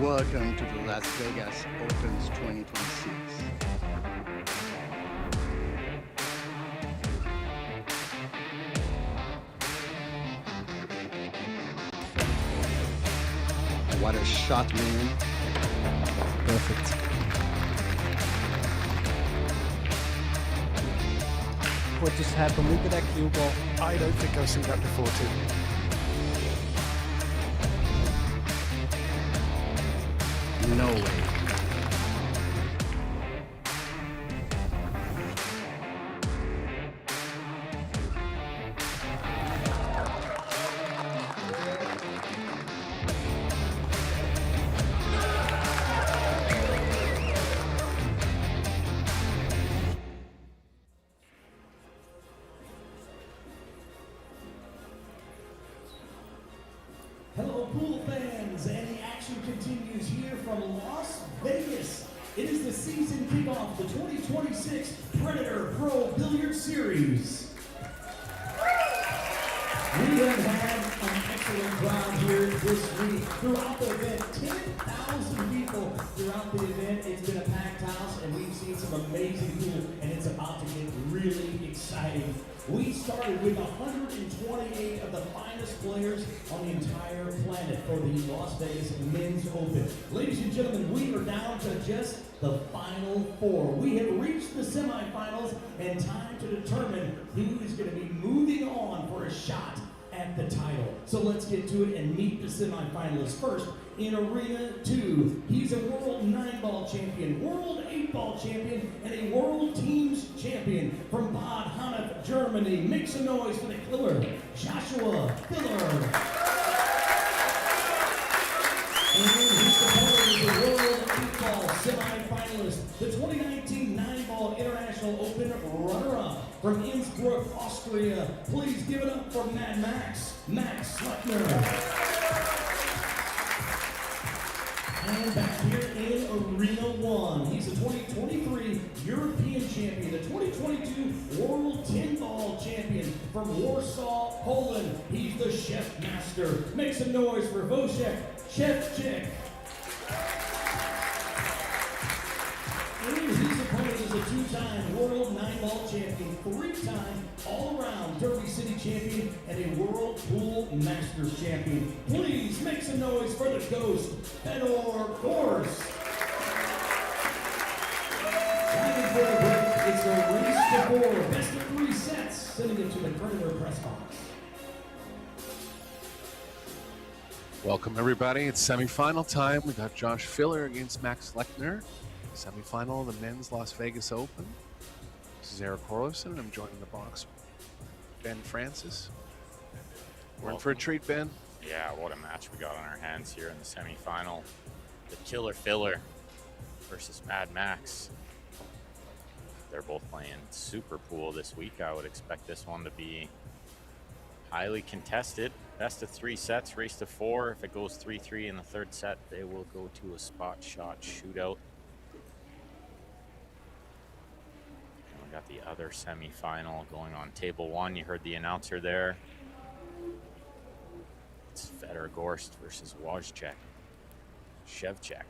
Welcome to the Las Vegas Opens 2026. What a shot, man. Perfect. What just happened? Look at that cue ball. I don't think I've seen that before, too. No way. Hello, pool fans, and the action continues here from Las Vegas. It is the season kickoff, the 2026 Predator Pro Billiards Series. We have had an excellent crowd here this week. Throughout the event, 10,000 people throughout the event. It's been a packed house, and we've seen some amazing pool, and it's about to get really exciting. We started with 128 of the finest players on the entire planet for the Las Vegas Men's Open. Ladies and gentlemen, we are down to just the final four. We have reached the semifinals, and time to determine who is going to be moving on for a shot at the title. So let's get to it and meet the semifinalists. First, in Arena 2, he's a World 9-Ball champion, World 8-Ball champion, and a World Teams champion from Bad Honnef, Germany. Make some noise for the killer, Joshua Filler. And his opponent is the World 8-Ball semifinalist, the 2019 9-Ball International Open runner-up from Innsbruck, Austria. Please give it up for Mad Max Lechner. And back here in Arena 1, he's a 2023 European champion, the 2022 World 10-Ball champion from Warsaw, Poland. He's the Chef Master. Make some noise for Wojciech Szewczyk. And his opponent is a two-time World 9-Ball champion, three-time all-around Derby City champion, and a World Pool Masters champion. Please make some noise for the Ghost, Fedor Gors. Time for the break. It's a race to four, best of 3 sets, sending it to the Predator press box. Welcome, everybody. It's semifinal time. We got Josh Filler against Max Lechner. Semifinal of the Men's Las Vegas Open. This is Eric Horlifson, and I'm joined in the box with Ben Francis. We're in for a treat, Ben. Yeah, what a match we got on our hands here in the semifinal. The Killer Filler versus Mad Max. They're both playing Super Pool this week. I would expect this one to be highly contested. Best of 3 sets, race to 4. If it goes 3-3 in the third set, they will go to a spot shot shootout. And we got the other semifinal going on table 1. You heard the announcer there. It's Fedor Gorst versus Wojciech Szewczyk.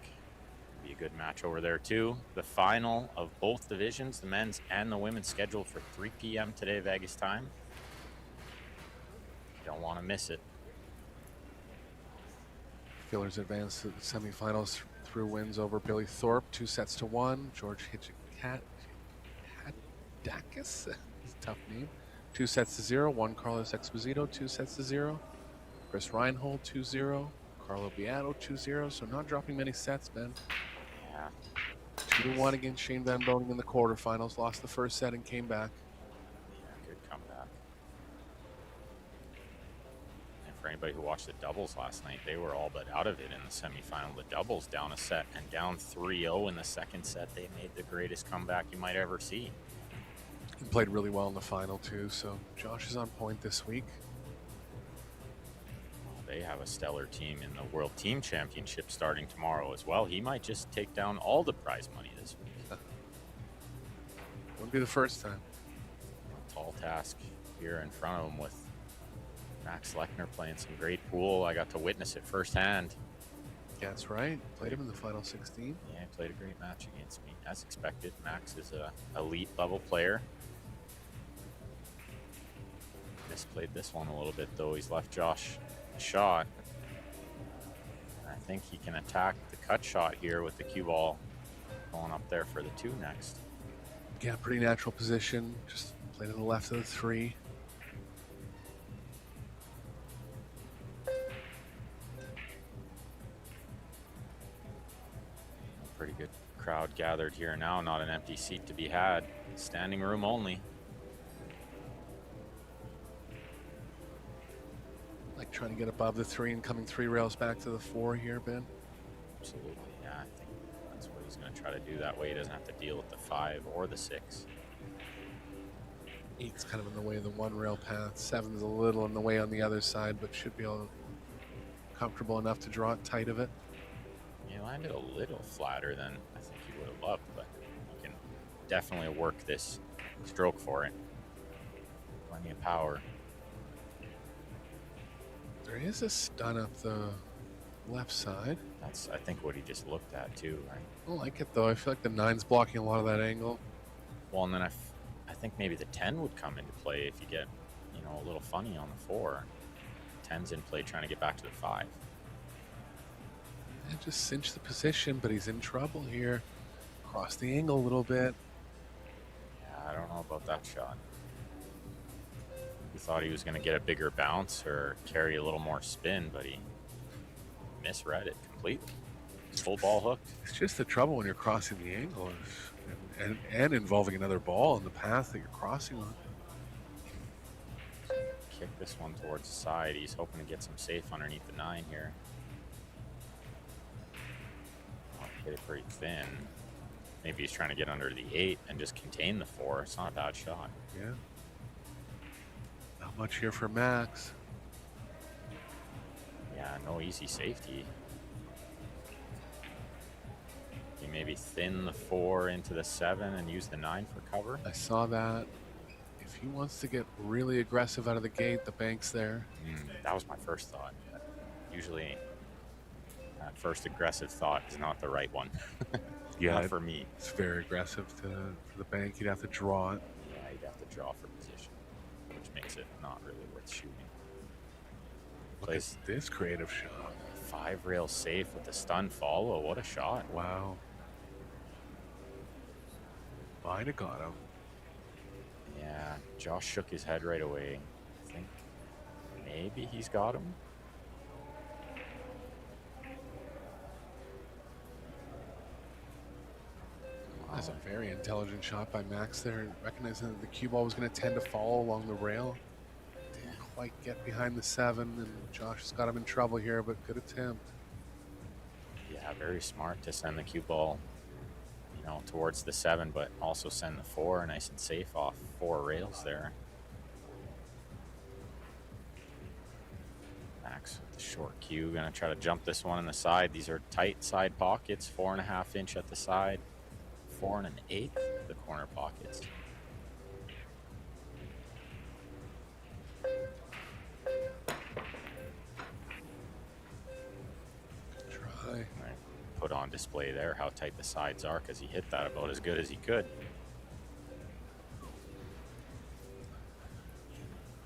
Be a good match over there too. The final of both divisions, the men's and the women's, scheduled for 3 p.m. today, Vegas time. Don't want to miss it. Filler's advanced to the semifinals through wins over Billy Thorpe, 2-1. George Hadakis, it's a tough name. 2-0. Juan Carlos Exposito, 2-0. Chris Reinhold, 2-0. Carlo Beato, 2-0. So not dropping many sets, Ben. Yeah. 2-1 against Shane Van Boning in the quarterfinals. Lost the first set and came back. Yeah, good comeback. And for anybody who watched the doubles last night, they were all but out of it in the semifinal. The doubles down a set and down 3-0 in the second set. They made the greatest comeback you might ever see. He played really well in the final too, so Josh is on point this week. They have a stellar team in the World Team Championship starting tomorrow as well. He might just take down all the prize money this week. Wouldn't be the first time. A tall task here in front of him with Max Lechner playing some great pool. I got to witness it firsthand. guess, right? Played him in the final 16. Yeah, he played a great match against me, as expected. Max is a elite level player. Misplayed this one a little bit, though. He's left Josh a shot. I think he can attack the cut shot here with the cue ball going up there for the 2 next. Yeah, pretty natural position. Just played to the left of the 3. Pretty good crowd gathered here now. Not an empty seat to be had. Standing room only. Like trying to get above the 3 and coming 3 rails back to the 4 here, Ben. Absolutely, yeah. I think that's what he's going to try to do. That way he doesn't have to deal with the 5 or the 6. 8's kind of in the way of the 1 rail path. 7's a little in the way on the other side, but should be able comfortable enough to draw it tight of it. He landed a little flatter than I think he would have loved, but you can definitely work this stroke for it. Plenty of power. There is a stun up the left side. That's, I think, what he just looked at too, right? I don't like it though. I feel like the 9's blocking a lot of that angle. Well, and then I think maybe the 10 would come into play if you get, you know, a little funny on the 4. 10's in play trying to get back to the 5. And just cinch the position, but he's in trouble here. Cross the angle a little bit. Yeah, I don't know about that shot. He thought he was going to get a bigger bounce or carry a little more spin, but he misread it completely. Full ball hooked. It's just the trouble when you're crossing the angle and involving another ball in the path that you're crossing on. Kick this one towards the side. He's hoping to get some safe underneath the 9 here. Hit it pretty thin. Maybe he's trying to get under the 8 and just contain the 4. It's not a bad shot. Yeah. Not much here for Max. Yeah, no easy safety. He maybe thin the 4 into the 7 and use the 9 for cover. I saw that. If he wants to get really aggressive out of the gate, the bank's there. That was my first thought. Usually, that first aggressive thought is not the right one. Yeah, not for me. It's very aggressive for the bank. You'd have to draw it. Yeah, you'd have to draw for position, which makes it not really worth shooting. Look at this creative shot. 5 rail safe with the stun follow. What a shot. Wow. Might have got him. Yeah, Josh shook his head right away. I think maybe he's got him. That's a very intelligent shot by Max there, recognizing that the cue ball was going to tend to fall along the rail. Didn't quite get behind the 7, and Josh has got him in trouble here, but good attempt. Yeah, very smart to send the cue ball, you know, towards the 7, but also send the 4 nice and safe off 4 rails there. Max with the short cue, gonna try to jump this one on the side. These are tight side pockets, 4.5 inch at the side, 4 1/8 the corner pockets. Try. I put on display there how tight the sides are because he hit that about as good as he could.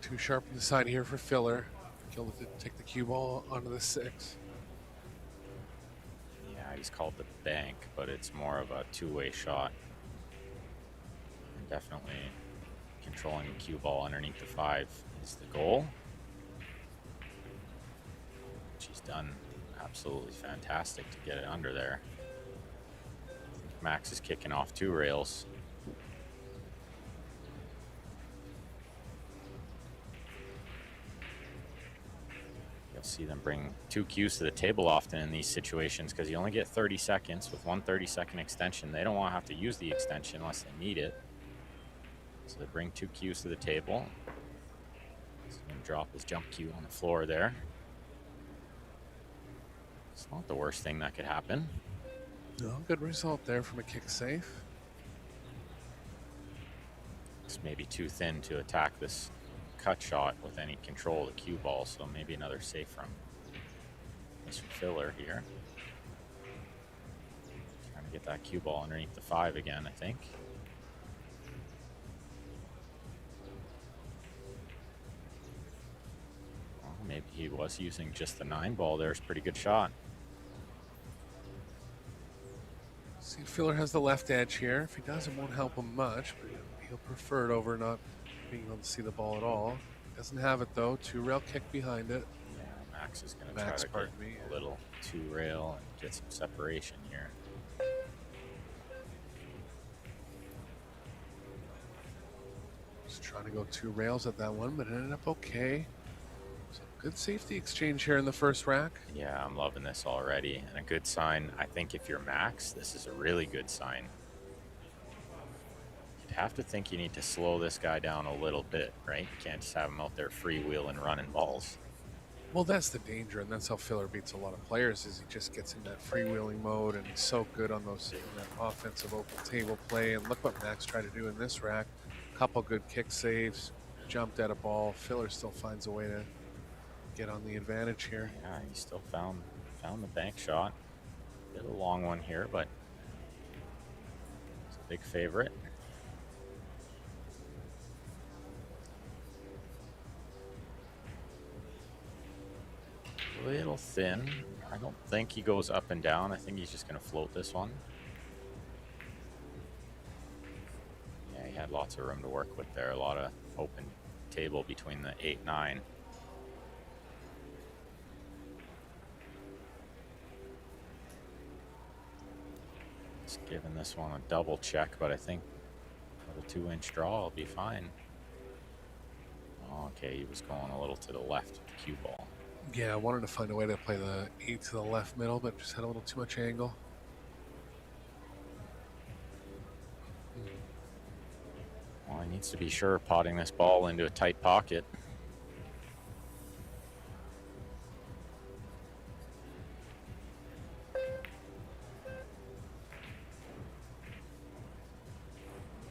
Too sharp on the side here for filler. Kill it, take the cue ball onto the 6. Yeah, he's called the bank, but it's more of a two-way shot. Definitely controlling the cue ball underneath the 5 is the goal. She's done absolutely fantastic to get it under there. Max is kicking off 2 rails. You'll see them bring 2 cues to the table often in these situations because you only get 30 seconds with one 30-second extension. They don't want to have to use the extension unless they need it. So they bring 2 cues to the table. He's going to drop his jump cue on the floor there. It's not the worst thing that could happen. No, good result there from a kick safe. It's maybe too thin to attack this cut shot with any control of the cue ball, so maybe another safe from Mr. Filler here. get that cue ball underneath the 5 again, I think. Well, maybe he was using just the 9 ball. There's a pretty good shot. See, Filler has the left edge here. If he does, it won't help him much, but he'll prefer it over not being able to see the ball at all. Doesn't have it though. 2-rail kick behind it. Yeah, Max is going to try to get a little 2-rail and get some separation here. Just trying to go 2 rails at that one, but it ended up okay. So good safety exchange here in the first rack. Yeah, I'm loving this already. And a good sign, I think if you're Max, this is a really good sign. You'd have to think you need to slow this guy down a little bit, right? You can't just have him out there freewheeling, running balls. Well, that's the danger, and that's how Filler beats a lot of players, is he just gets in that freewheeling mode, and he's so good on those that offensive open table play. And look what Max tried to do in this rack. Couple good kick saves, jumped at a ball. Filler still finds a way to get on the advantage here. Yeah, he still found the bank shot. Bit of a long one here, but it's a big favorite. A little thin. I don't think he goes up and down. I think he's just going to float this one. Yeah, he had lots of room to work with there. A lot of open table between the 8-9. Just giving this one a double check, but I think with a 2-inch draw, I'll be fine. Okay, he was going a little to the left with the cue ball. Yeah, I wanted to find a way to play the 8 to the left middle, but just had a little too much angle. Well, he needs to be sure potting this ball into a tight pocket.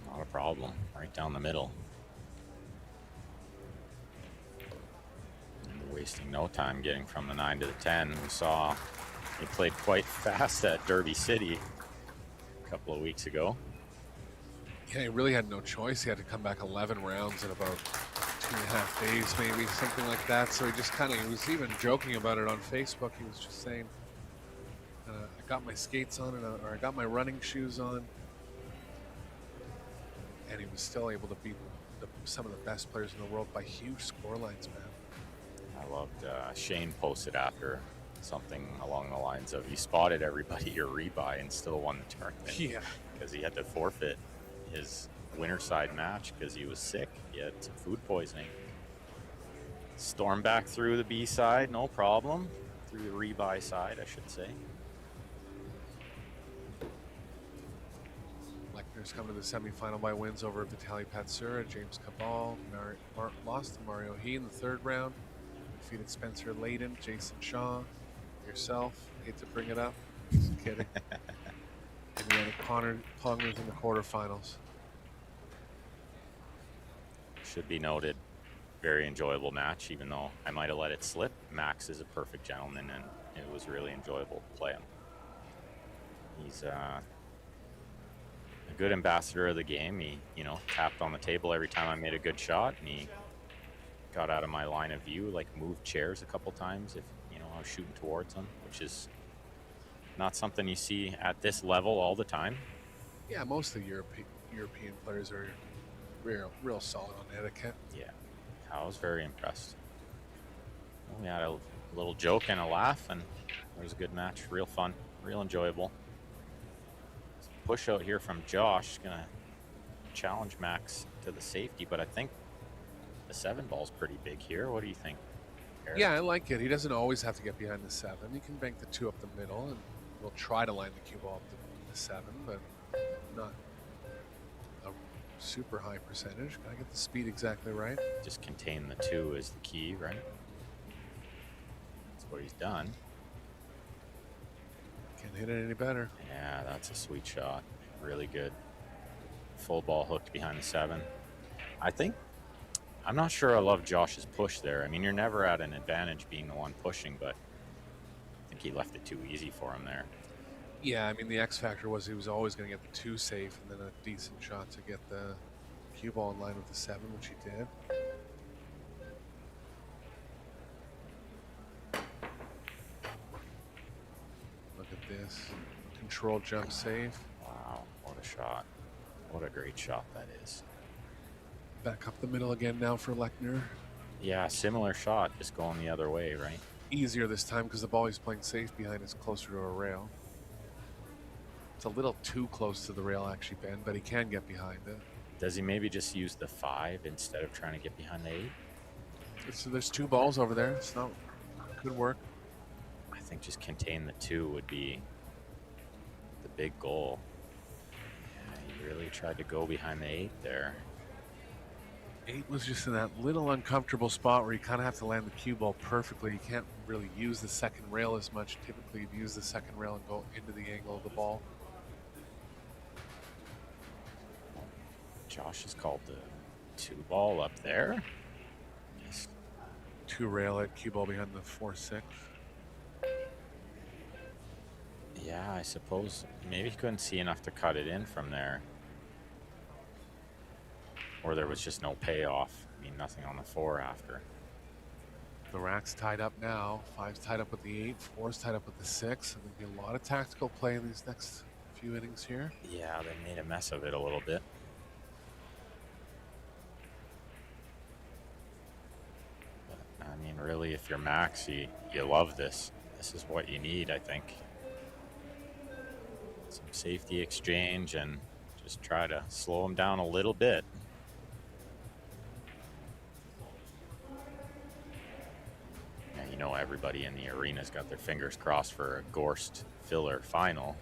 Not a problem. Right down the middle. Wasting no time getting from the 9 to the 10. We saw he played quite fast at Derby City a couple of weeks ago. Yeah, he really had no choice. He had to come back 11 rounds in about 2.5 days, maybe, something like that. So he just kind of, he was even joking about it on Facebook. He was just saying, I got my skates on, or I got my running shoes on. And he was still able to beat some of the best players in the world by huge score lines, man. I loved Shane posted after something along the lines of, you spotted everybody your rebuy and still won the tournament. Yeah. Because he had to forfeit his winter side match because he was sick. He had some food poisoning. Storm back through the B side, no problem. Through the rebuy side, I should say. Lechner's come to the semifinal by wins over Vitaly Patsura, James Cabal, lost to Mario He in the 3rd round. Defeated Spencer Layden, Jason Shaw, yourself. Hate to bring it up. Just kidding. And we had Pongers in the quarterfinals. Should be noted, very enjoyable match, even though I might have let it slip. Max is a perfect gentleman, and it was really enjoyable to play him. He's a good ambassador of the game. He, tapped on the table every time I made a good shot, and he got out of my line of view, like moved chairs a couple times if I was shooting towards him, which is not something you see at this level all the time. Yeah, most of the European players are real solid on etiquette. Yeah, I was very impressed. We had a little joke and a laugh, and it was a good match. Real fun, real enjoyable. Push out here from Josh, gonna challenge Max to the safety, but I think the 7 ball's pretty big here. What do you think, Eric? Yeah, I like it. He doesn't always have to get behind the 7. He can bank the 2 up the middle, and we'll try to line the cue ball up the 7, but not a super high percentage. Gotta get the speed exactly right. Just contain the 2 is the key, right? That's what he's done. Can't hit it any better. Yeah, that's a sweet shot. Really good. Full ball hooked behind the 7. I'm not sure I love Josh's push there. I mean, you're never at an advantage being the one pushing, but I think he left it too easy for him there. Yeah, I mean, the X factor was he was always going to get the 2 safe and then a decent shot to get the cue ball in line with the 7, which he did. Look at this. Control jump safe. Wow, what a shot. What a great shot that is. Back up the middle again now for Lechner. Yeah, similar shot, just going the other way, right? Easier this time because the ball he's playing safe behind is closer to a rail. It's a little too close to the rail, actually, Ben, but he can get behind it. Does he maybe just use the 5 instead of trying to get behind the 8? So there's 2 balls over there. It's not good work. I think just contain the 2 would be the big goal. Yeah, he really tried to go behind the 8 there. 8 was just in that little uncomfortable spot where you kind of have to land the cue ball perfectly. You can't really use the second rail as much. Typically, you'd use the second rail and go into the angle of the ball. Josh has called the 2 ball up there. Yes. 2 rail at cue ball behind the 4-6. Yeah, I suppose maybe he couldn't see enough to cut it in from there. Or there was just no payoff. I mean, nothing on the 4 after. The rack's tied up now. 5's tied up with the 8. 4's tied up with the 6. And there'll be a lot of tactical play in these next few innings here. Yeah, they made a mess of it a little bit. But, I mean, really, if you're Max, you love this. This is what you need, I think. Some safety exchange and just try to slow him down a little bit. You know, everybody in the arena's got their fingers crossed for a Gorst filler final.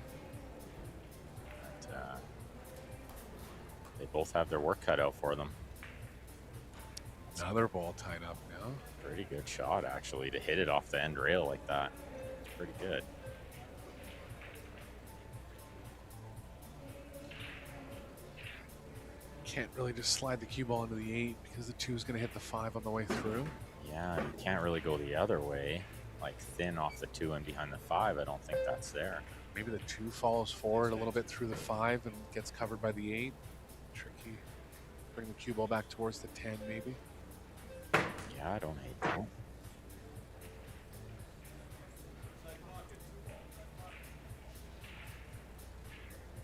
But, they both have their work cut out for them. Another ball tied up now. Pretty good shot, actually, to hit it off the end rail like that. It's pretty good. Can't really just slide the cue ball into the 8 because the 2 is going to hit the 5 on the way through. Yeah, you can't really go the other way, like thin off the 2 and behind the 5. I don't think that's there. Maybe the 2 follows forward a little bit through the 5 and gets covered by the 8. Tricky. Bring the cue ball back towards the 10, maybe. Yeah, I don't hate that.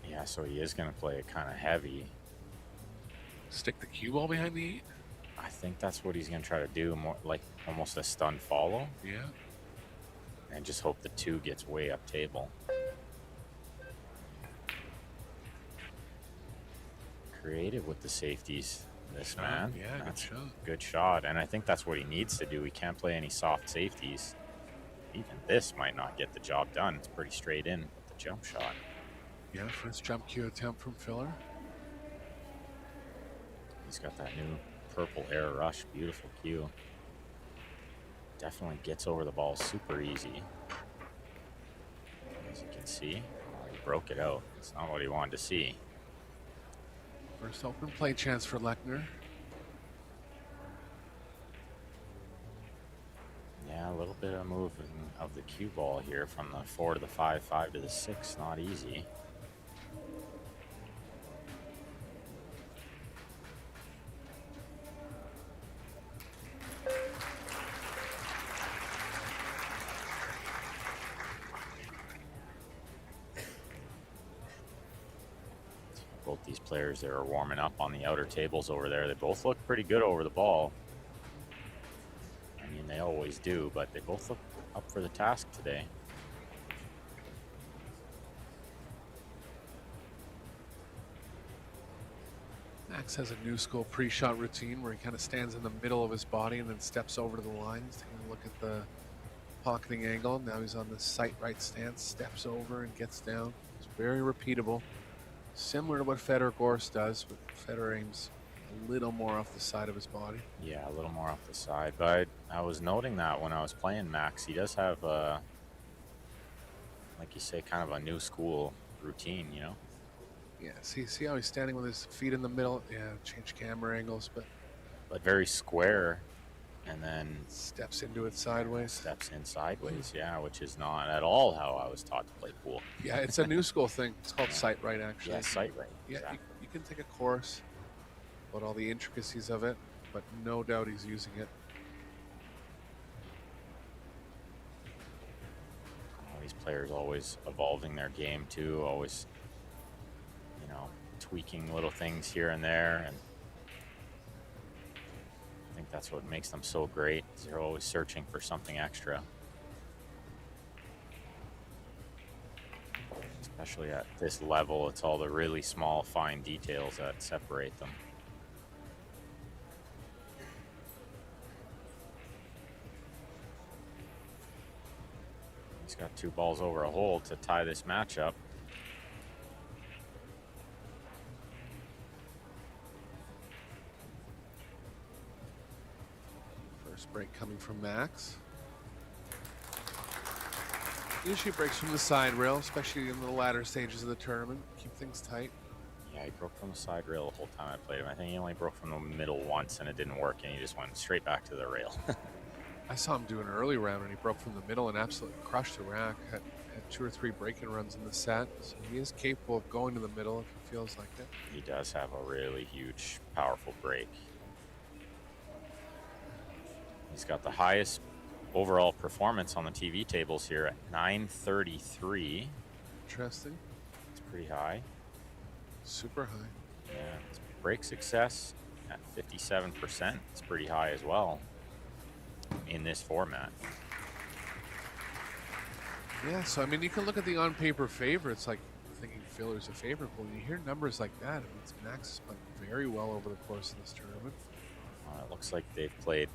Yeah, so he is going to play it kind of heavy. Stick the cue ball behind the 8? I think that's what he's going to try to do, more like almost a stun follow. Yeah. And just hope the 2 gets way up table. Creative with the safeties, this man. Yeah, that's good shot. Good shot. And I think that's what he needs to do. He can't play any soft safeties. Even this might not get the job done. It's pretty straight in with the jump shot. Yeah, first jump cue attempt from Filler. He's got that new purple air rush. Beautiful cue. Definitely gets over the ball super easy. As you can see, he broke it out. It's not what he wanted to see. First open play chance for Lechner. Yeah, a little bit of moving of the cue ball here from the 4 to the 5, 5 to the 6. Not easy. Both these players that are warming up on the outer tables over there, they both look pretty good over the ball. I mean, they always do, but they both look up for the task today. Max has a new school pre-shot routine where he kind of stands in the middle of his body and then steps over to the lines, taking a look at the pocketing angle. Now he's on the sight right stance, steps over and gets down. It's very repeatable. Similar to what Federer Gorst does, but Federer aims a little more off the side of his body. Yeah, a little more off the side. But I was noting that when I was playing Max, he does have, like you say, kind of a new school routine, you know? Yeah, see how he's standing with his feet in the middle? Yeah, change camera angles, but very square and then Steps into it sideways. steps in sideways. Yeah, which is not at all how I was taught to play pool. Yeah, it's a new school thing. It's called sight right, actually. Yeah, sight right. Yeah, Exactly. you can take a course about all the intricacies of it, but no doubt he's using it. These players always evolving their game too, always, you know, tweaking little things here and there, and I think that's what makes them so great. They're always searching for something extra, especially at this level. It's all the really small, fine details that separate them. He's got 2 balls over a hole to tie this matchup. First break coming from Max. Usually breaks from the side rail, especially in the latter stages of the tournament. Keep things tight. Yeah, he broke from the side rail the whole time I played him. I think he only broke from the middle once and it didn't work, and he just went straight back to the rail. I saw him do an early round and he broke from the middle and absolutely crushed the rack. Had 2 or 3 break-in runs in the set, so he is capable of going to the middle if he feels like it. He does have a really huge, powerful break. He's got the highest overall performance on the TV tables here at 933. Interesting. It's pretty high. Super high. Yeah, it's break success at 57%. It's pretty high as well in this format. Yeah, so I mean, you can look at the on-paper favorites, like thinking Filler's a favorite, but when you hear numbers like that, it means Max has played very well over the course of this tournament. It looks like they've played,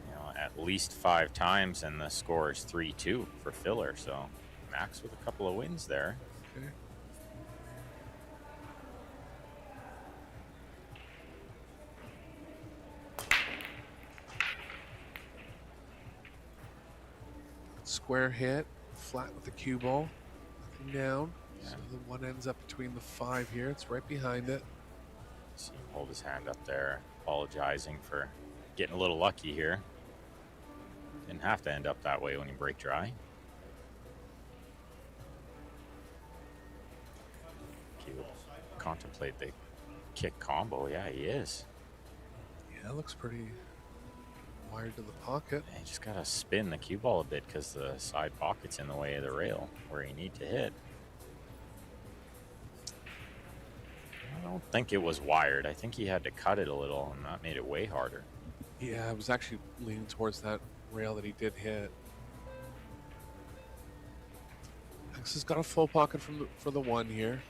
you know, at least 5 times, and the score is 3-2 for Filler. So Max with a couple of wins there. Okay. Square hit, flat with the cue ball, nothing down. Yeah. So the one ends up between the 5 here. It's right behind it. See him hold his hand up there, apologizing for getting a little lucky here. Didn't have to end up that way when you break dry. He will contemplate the kick combo. Yeah, he is. Yeah, it looks pretty wired to the pocket. And you just gotta spin the cue ball a bit because the side pocket's in the way of the rail where you need to hit. I don't think it was wired. I think he had to cut it a little, and that made it way harder. Yeah, I was actually leaning towards that rail that he did hit. Max has got a full pocket for the 1 here.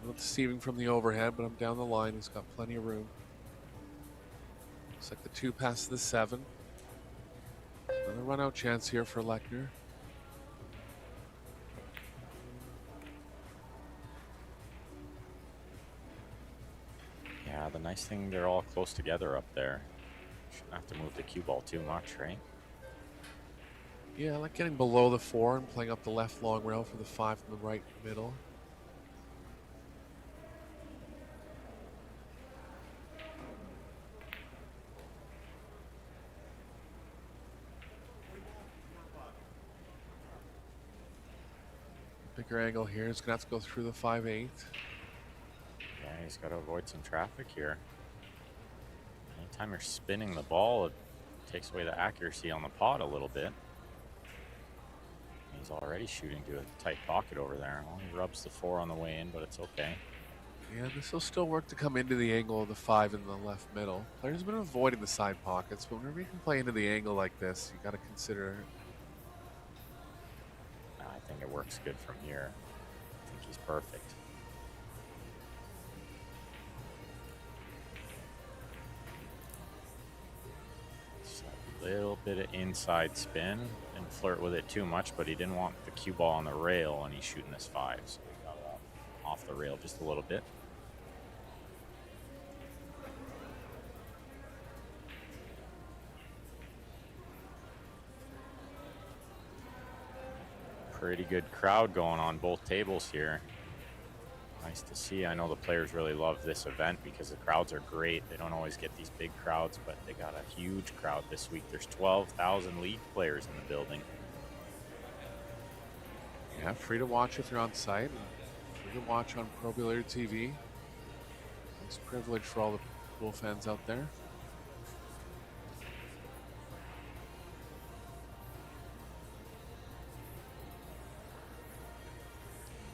Not deceiving from the overhead, but I'm down the line. He's got plenty of room. Looks like the 2 passes the 7. Another run-out chance here for Lechner. Yeah, the nice thing, they're all close together up there. Shouldn't have to move the cue ball too much, right? Yeah, I like getting below the 4 and playing up the left long rail for the 5 and the right middle. Bigger angle here. He's gonna have to go through the 5/8. Yeah, he's got to avoid some traffic here. Anytime you're spinning the ball, it takes away the accuracy on the pot a little bit. He's already shooting to a tight pocket over there. Well, he rubs the 4 on the way in, but it's okay. Yeah, this will still work to come into the angle of the 5 in the left middle. Players have been avoiding the side pockets, but whenever you can play into the angle like this, you got to consider it. I think it works good from here. I think he's perfect. Just a little bit of inside spin. Didn't flirt with it too much, but he didn't want the cue ball on the rail, and he's shooting this 5, so he got it off the rail just a little bit. Pretty good crowd going on both tables here. Nice to see. I know the players really love this event because the crowds are great. They don't always get these big crowds, but they got a huge crowd this week. There's 12,000 league players in the building. Yeah, free to watch if you're on site. And free to watch on Pro Billiards TV. It's a privilege for all the pool fans out there.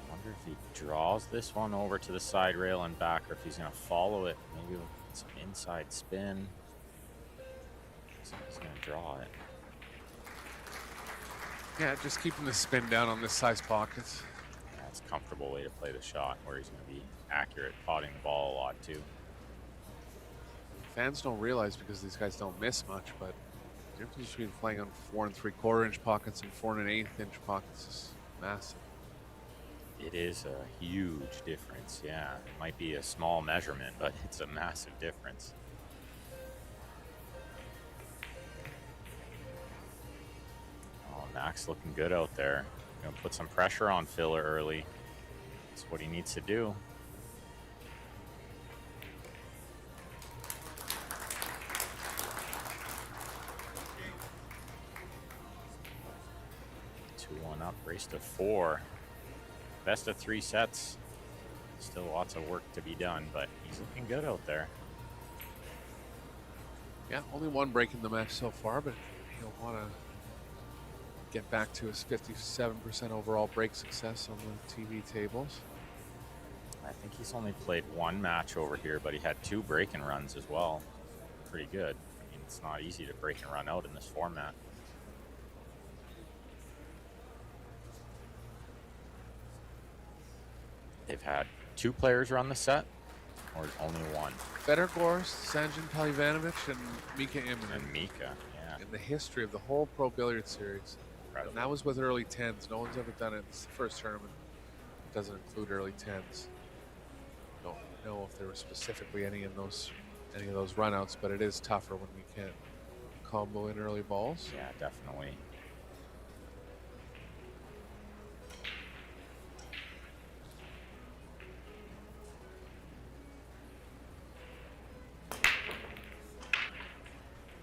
I wonder if he draws this one over to the side rail and back, or if he's going to follow it. Maybe with some inside spin. So he's going to draw it. Yeah, just keeping the spin down on this size pockets. Yeah, it's a comfortable way to play the shot where he's going to be accurate, potting the ball a lot too. Fans don't realize because these guys don't miss much, but the difference between playing on 4 3/4 inch pockets and 4 1/8 inch pockets is massive. It is a huge difference, yeah. It might be a small measurement, but it's a massive difference. Oh, Max looking good out there. Gonna put some pressure on Filler early. That's what he needs to do. Up, race to 4. Best of 3 sets. Still lots of work to be done, but he's looking good out there. Yeah, only one break in the match so far, but he'll want to get back to his 57% overall break success on the TV tables. I think he's only played 1 match over here, but he had 2 break and runs as well. Pretty good. I mean, it's not easy to break and run out in this format. They've had 2 players run the set, or only 1? Better Gorst, Sanjin Palivanovic, and Mika Immonen. And Mika, yeah. In the history of the whole Pro Billiards series. Incredible. And that was with early 10s. No one's ever done it. It's the first tournament. It doesn't include early 10s. Don't know if there were specifically any of those runouts, but it is tougher when we can't combo in early balls. Yeah, definitely.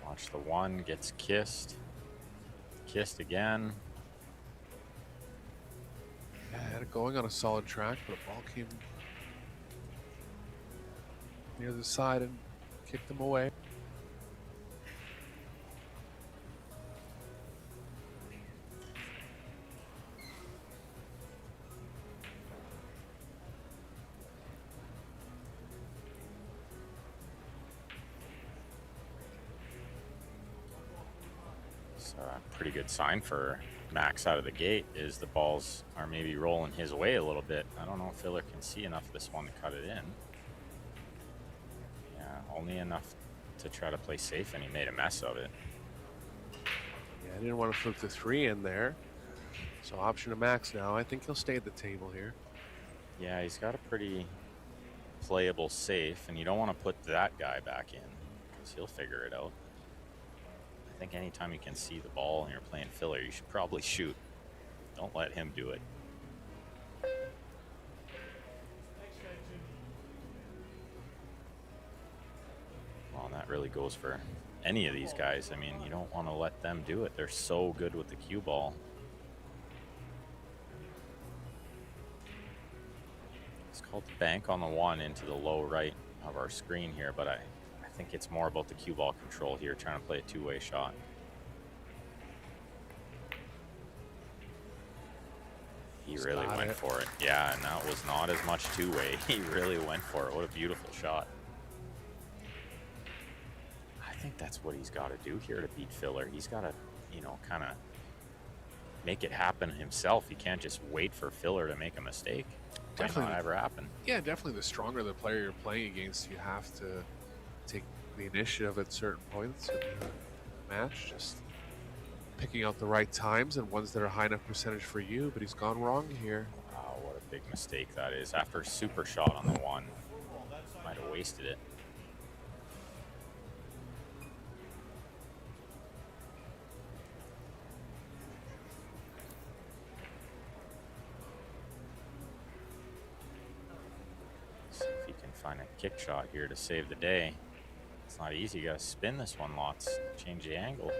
Watch the 1, gets kissed. Kissed again. Yeah, had it going on a solid track, but a ball came near the side and kicked him away. A pretty good sign for Max out of the gate is the balls are maybe rolling his way a little bit. I don't know if Filler can see enough of this one to cut it in. Yeah, only enough to try to play safe, and he made a mess of it. Yeah, I didn't want to flip the 3 in there. So option to Max now. I think he'll stay at the table here. Yeah, he's got a pretty playable safe, and you don't want to put that guy back in because he'll figure it out. I think anytime you can see the ball and you're playing Filler, you should probably shoot. Don't let him do it. Well, and that really goes for any of these guys. I mean, you don't want to let them do it. They're so good with the cue ball. It's called bank on the 1 into the low right of our screen here, but I think it's more about the cue ball control here, trying to play a 2-way shot. He really went for it. Yeah, and that was not as much 2-way. He really went for it. What a beautiful shot. I think that's what he's got to do here to beat Filler. He's got to, kind of make it happen himself. He can't just wait for Filler to make a mistake. Definitely not ever happen. Yeah, definitely the stronger the player you're playing against, you have to take the initiative at certain points in the match. Just picking out the right times and ones that are high enough percentage for you, but he's gone wrong here. Wow, what a big mistake that is. After a super shot on the 1, might have wasted it. Find a kick shot here to save the day. It's not easy. You gotta spin this one lots. Change the angle.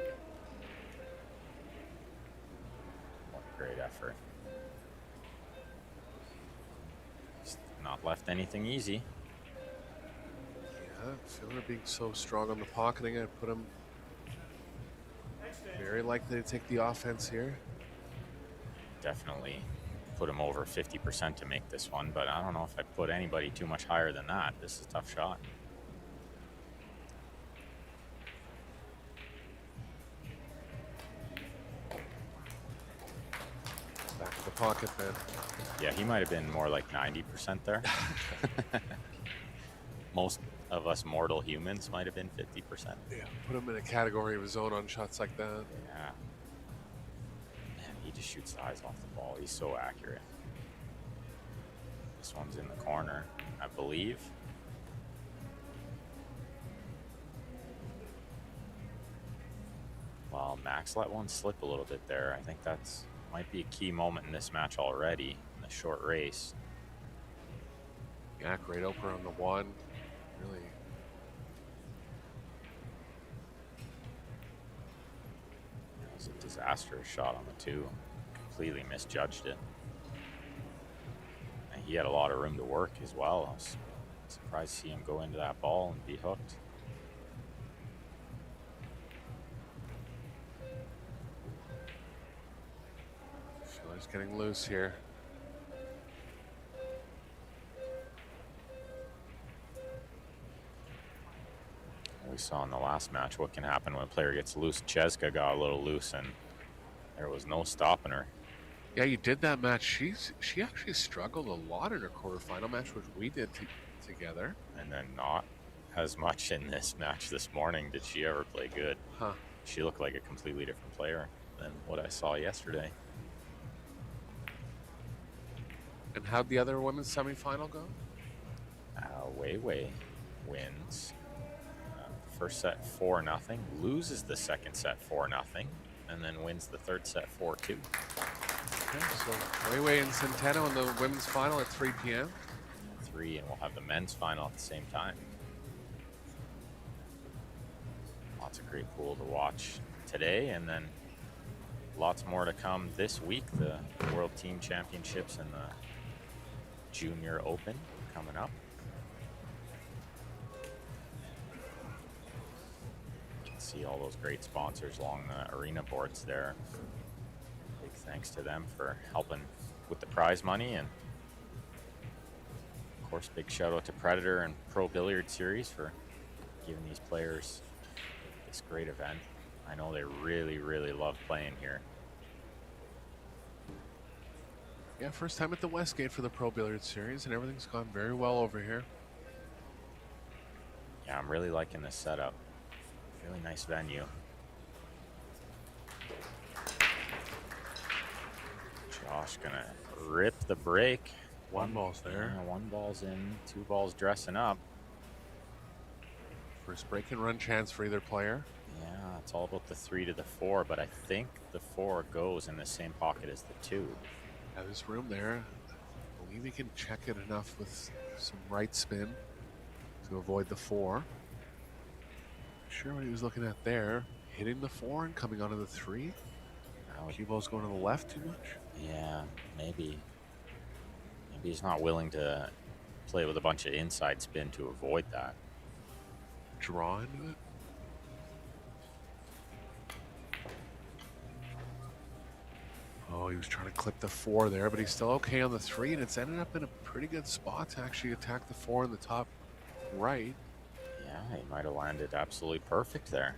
What a great effort. Just not left anything easy. Yeah, Filler being so strong on the pocketing, I put him very likely to take the offense here. Definitely put him over 50% to make this one, but I don't know if I put anybody too much higher than that. This is a tough shot. Back to the pocket then. Yeah, he might have been more like 90% there. Most of us mortal humans might have been 50%. Yeah, put him in a category of his own on shots like that. Yeah. Man, he just shoots the eyes off the ball. He's so accurate. This one's in the corner, I believe. Well, Max let one slip a little bit there. I think that's might be a key moment in this match already, in the short race. Yeah, great opener on the one. Really. It was a disastrous shot on the two. Completely misjudged it. And he had a lot of room to work as well. I was surprised to see him go into that ball and be hooked. Filler's getting loose here. We saw in the last match what can happen when a player gets loose. Cheska got a little loose and there was no stopping her. Yeah, you did that match. She actually struggled a lot in her quarterfinal match, which we did together. And then not as much in this match this morning did she ever play good. Huh. She looked like a completely different player than what I saw yesterday. And how'd the other women's semifinal go? Wei Wei wins. First set 4-0, loses the second set 4-0, and then wins the third set 4-2. Okay, so Wei Wei and Centeno in the women's final at 3 p.m. 3, and we'll have the men's final at the same time. Lots of great pool to watch today, and then lots more to come this week. The World Team Championships and the Junior Open coming up. See all those great sponsors along the arena boards there. Big thanks to them for helping with the prize money, and of course big shout out to Predator and Pro Billiard Series for giving these players this great event. I know they really love playing here. Yeah, first time at the Westgate for the Pro Billiard Series, and everything's gone very well over here. Yeah, I'm really liking this setup. Really nice venue. Josh gonna rip the break. One ball's there. Yeah, one ball's in, 2 balls dressing up. First break and run chance for either player. Yeah, it's all about the 3 to the 4, but I think the 4 goes in the same pocket as the 2. Yeah, there's room there. I believe he can check it enough with some right spin to avoid the 4. Sure what he was looking at there. Hitting the 4 and coming onto the 3. Cue ball's going to the left too much. Yeah, maybe. Maybe he's not willing to play with a bunch of inside spin to avoid that. Draw into it. Oh, he was trying to clip the 4 there, but he's still okay on the 3, and it's ended up in a pretty good spot to actually attack the 4 in the top right. Yeah, he might have landed absolutely perfect there.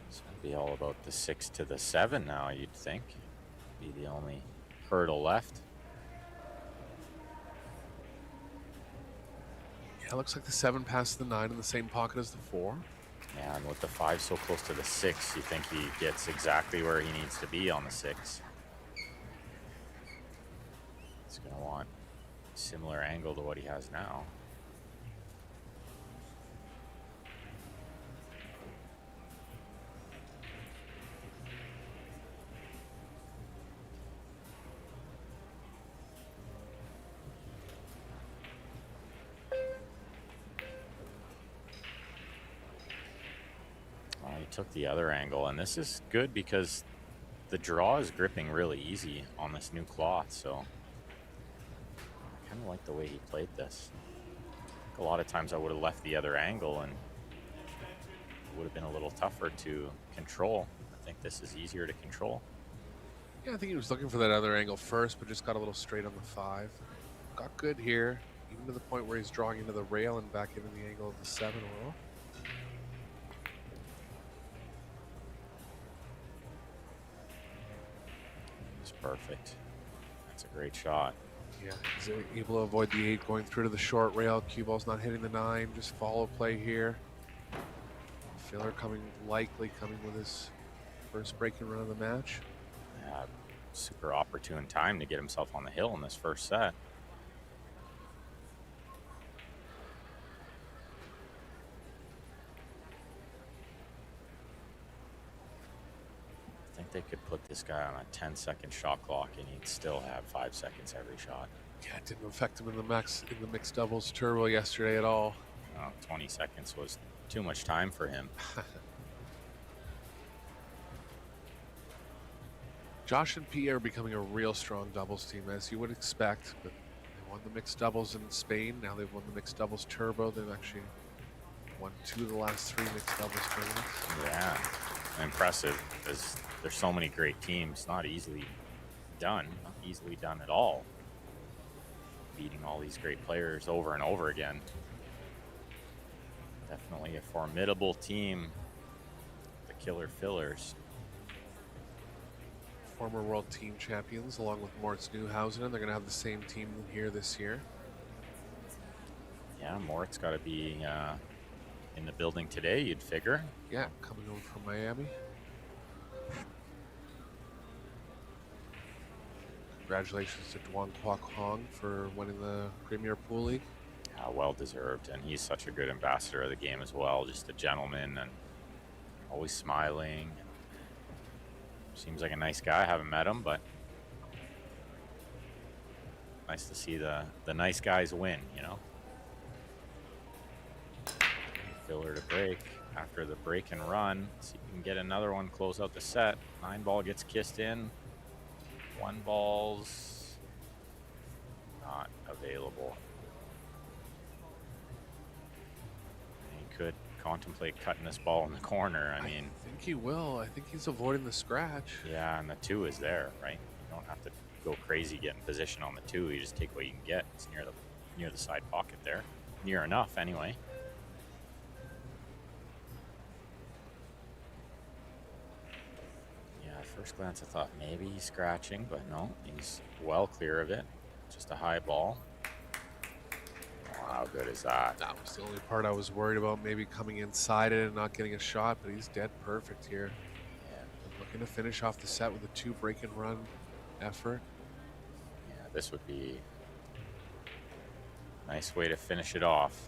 It's going to be all about the 6 to the 7 now, you'd think. Be the only hurdle left. Yeah, looks like the 7 passed the 9 in the same pocket as the 4. Yeah, and with the 5 so close to the 6, you think he gets exactly where he needs to be on the 6. He's going to want a similar angle to what he has now. he took the other angle, and this is good because the draw is gripping really easy on this new cloth, so I kind of like the way he played this. A lot of times I would have left the other angle and it would have been a little tougher to control. I think this is easier to control. Yeah, I think he was looking for that other angle first, but just got a little straight on the 5. Got good here, even to the point where he's drawing into the rail and back into the angle of the 7 oil. It's perfect. That's a great shot. Yeah, he's able to avoid the 8 going through to the short rail. Cue ball's not hitting the 9. Just follow play here. Filler likely coming with his first breaking run of the match. Yeah, super opportune time to get himself on the hill in this first set. I think they could put this guy on a 10-second shot clock and he'd still have 5 seconds every shot. Yeah, it didn't affect him in the mixed doubles turbo yesterday at all. 20 seconds was too much time for him. Josh and Pierre are becoming a real strong doubles team, as you would expect, but they won the mixed doubles in Spain. Now they've won the mixed doubles turbo. They've actually won 2 of the last 3 mixed doubles tournaments. Yeah, impressive. There's so many great teams. Not easily done at all. Beating all these great players over and over again. Definitely a formidable team, the Killer Fillers. Former world team champions, along with Moritz Neuhausen, and they're going to have the same team here this year. Yeah, Moritz got to be in the building today, you'd figure. Yeah, coming over from Miami. Congratulations to Duan Kwok Hong for winning the Premier Pool League. Well deserved, and he's such a good ambassador of the game as well. Just a gentleman and always smiling. Seems like a nice guy. I haven't met him, but nice to see the nice guys win, you know. Filler to break after the break and run. See if we can get another one, close out the set. 9-ball gets kissed in. 1 ball's not available. He could contemplate cutting this ball in the corner. I mean, I think he will. I think he's avoiding the scratch. Yeah, and the 2 is there, right? You don't have to go crazy getting position on the 2. You just take what you can get. It's near the side pocket there. Near enough, anyway. Yeah, at first glance I thought maybe he's scratching, but no, he's well clear of it. Just a high ball. Oh, how good is that? That was the only part I was worried about, maybe coming inside it and not getting a shot, but he's dead perfect here. Yeah. Looking to finish off the set with a 2 break and run effort. Yeah, this would be a nice way to finish it off.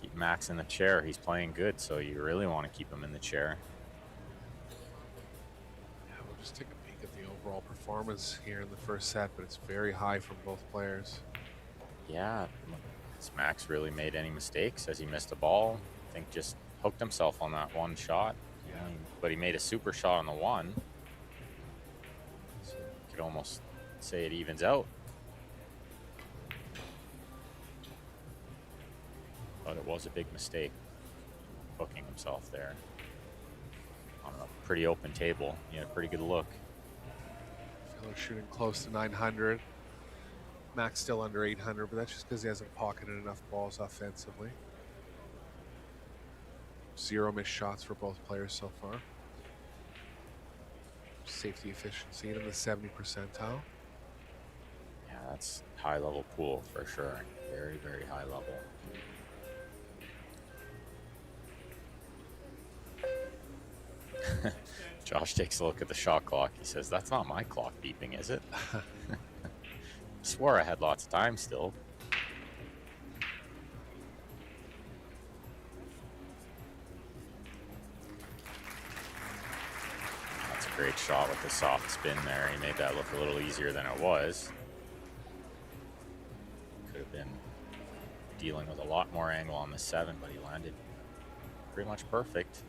Keep Max in the chair. He's playing good, so you really want to keep him in the chair. Yeah, we'll just take a peek at the overall performance here in the first set, but it's very high from both players. Yeah, has Max really made any mistakes? Has he missed a ball? I think just hooked himself on that 1 shot. Yeah. But he made a super shot on the 1. So you could almost say it evens out. But it was a big mistake, hooking himself there on a pretty open table. He had a pretty good look. Filler shooting close to 900. Max still under 800, but that's just because he hasn't pocketed enough balls offensively. 0 missed shots for both players so far. Safety efficiency in the 70 percentile. Yeah, that's high level pool for sure. Very, very high level. Josh takes a look at the shot clock. He says, "That's not my clock beeping, is it?" Swore I had lots of time still. That's a great shot with the soft spin there. He made that look a little easier than it was. Could have been dealing with a lot more angle on the 7, but he landed pretty much perfect.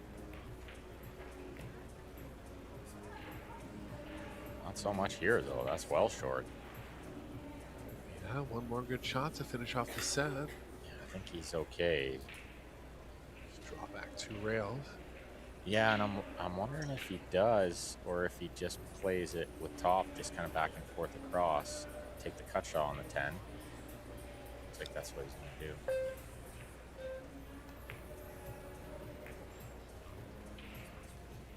Not so much here, though. That's well short. Yeah, one more good shot to finish off the set. Yeah, I think he's okay. Just draw back 2 rails. Yeah, and I'm wondering if he does, or if he just plays it with top, just kind of back and forth across, take the cut shot on the 10. Looks like that's what he's going to do.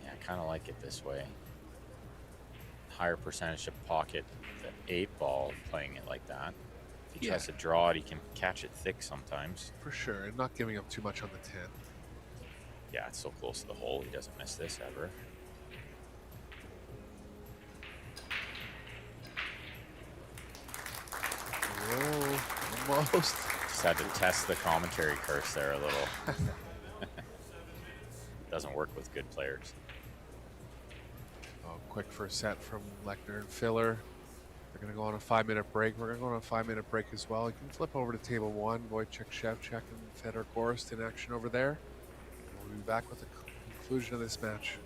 Yeah, I kind of like it this way. Higher percentage to pocket the 8 ball playing it like that. If he tries to draw it, he can catch it thick sometimes. For sure, and not giving up too much on the 10. Yeah, it's so close to the hole. He doesn't miss this ever. Whoa, almost. Just had to test the commentary curse there a little. Doesn't work with good players. Oh, quick first set from Lechner and Filler. They're going to go on a 5-minute break. We're going to go on a 5-minute break as well. You can flip over to table 1. Wojciech Szewczak and Fedor Gorst in action over there. We'll be back with the conclusion of this match.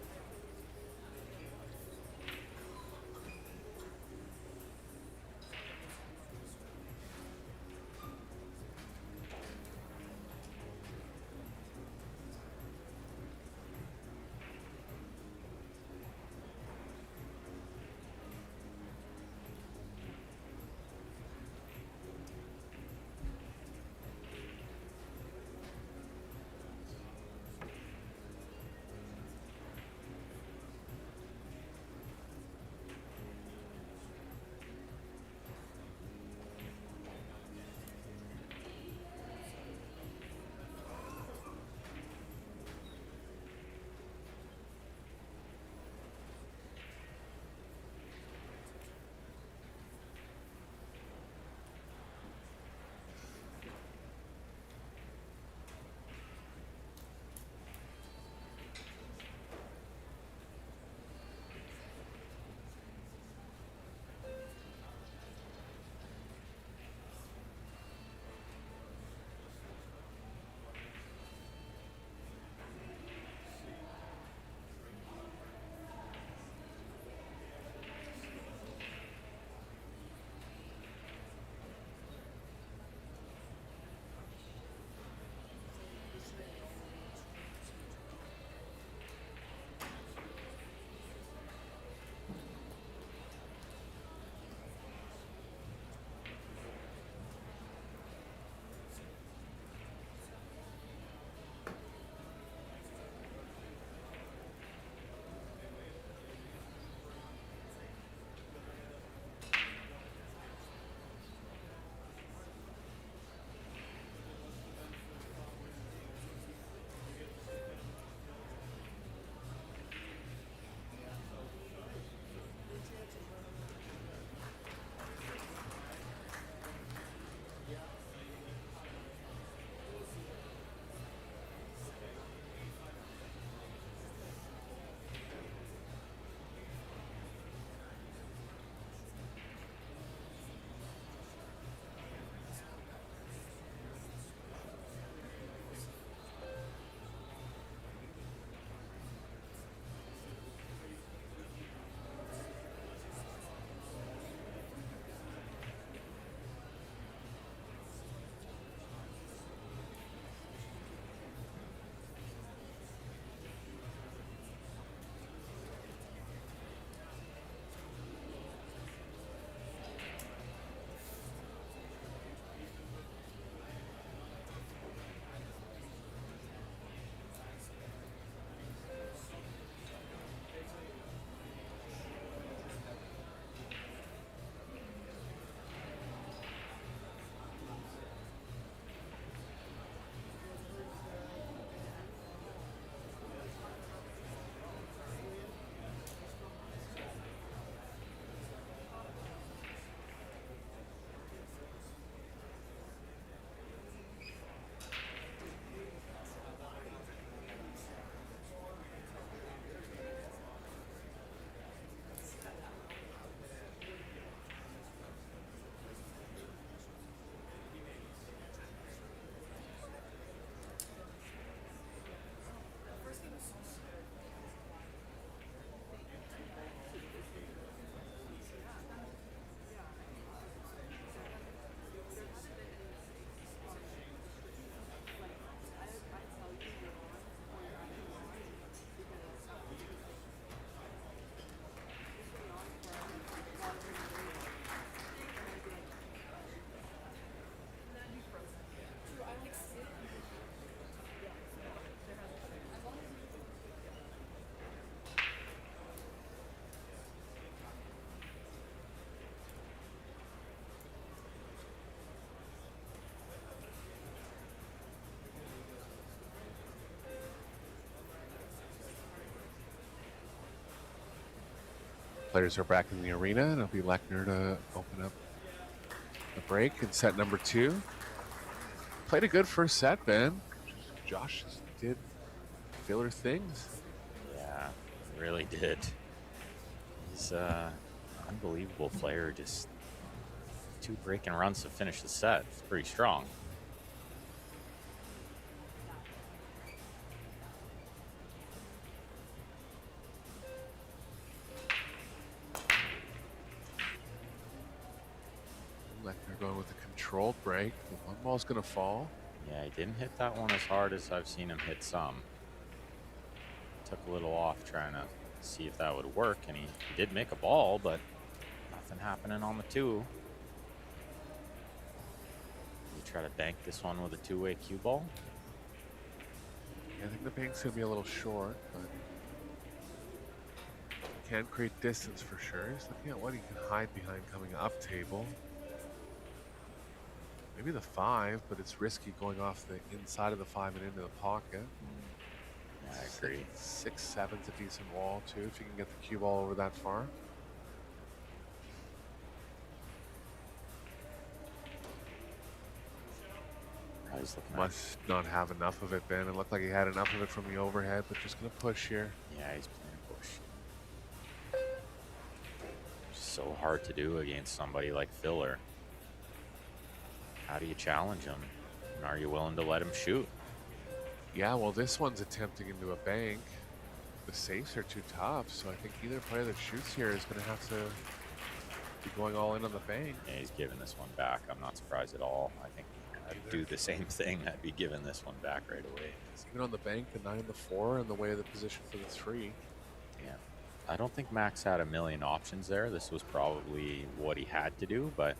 players are back in the arena, and it'll be Lechner to open up the break in set number 2. Played a good first set, Ben. Josh just did filler things. Yeah, really did. He's unbelievable player. Just 2 breaking runs to finish the set. It's pretty strong. Lechner going with a controlled break. The one ball's going to fall. Yeah, he didn't hit that one as hard as I've seen him hit some. Took a little off trying to see if that would work, and he did make a ball, but nothing happening on the 2. You try to bank this one with a 2-way cue ball. Yeah, I think the bank's going to be a little short, but can create distance for sure. He's looking at what he can hide behind coming up table. Maybe the 5, but it's risky going off the inside of the 5 and into the pocket. Yeah, I agree. 6-7's a decent wall too, if you can get the cue ball over that far. He's looking Must not have enough of it, Ben. It looked like he had enough of it from the overhead, but just gonna push here. Yeah, he's playing push. So hard to do against somebody like Filler. How do you challenge him? And are you willing to let him shoot? Yeah, well, this one's attempting into a bank. The safes are too tough, so I think either player that shoots here is going to have to be going all in on the bank. Yeah, he's giving this one back. I'm not surprised at all. I think I'd do the same thing. I'd be giving this one back right away. Even on the bank, the 9 and the 4 in the way of the position for the 3. Yeah. I don't think Max had a million options there. This was probably what he had to do, but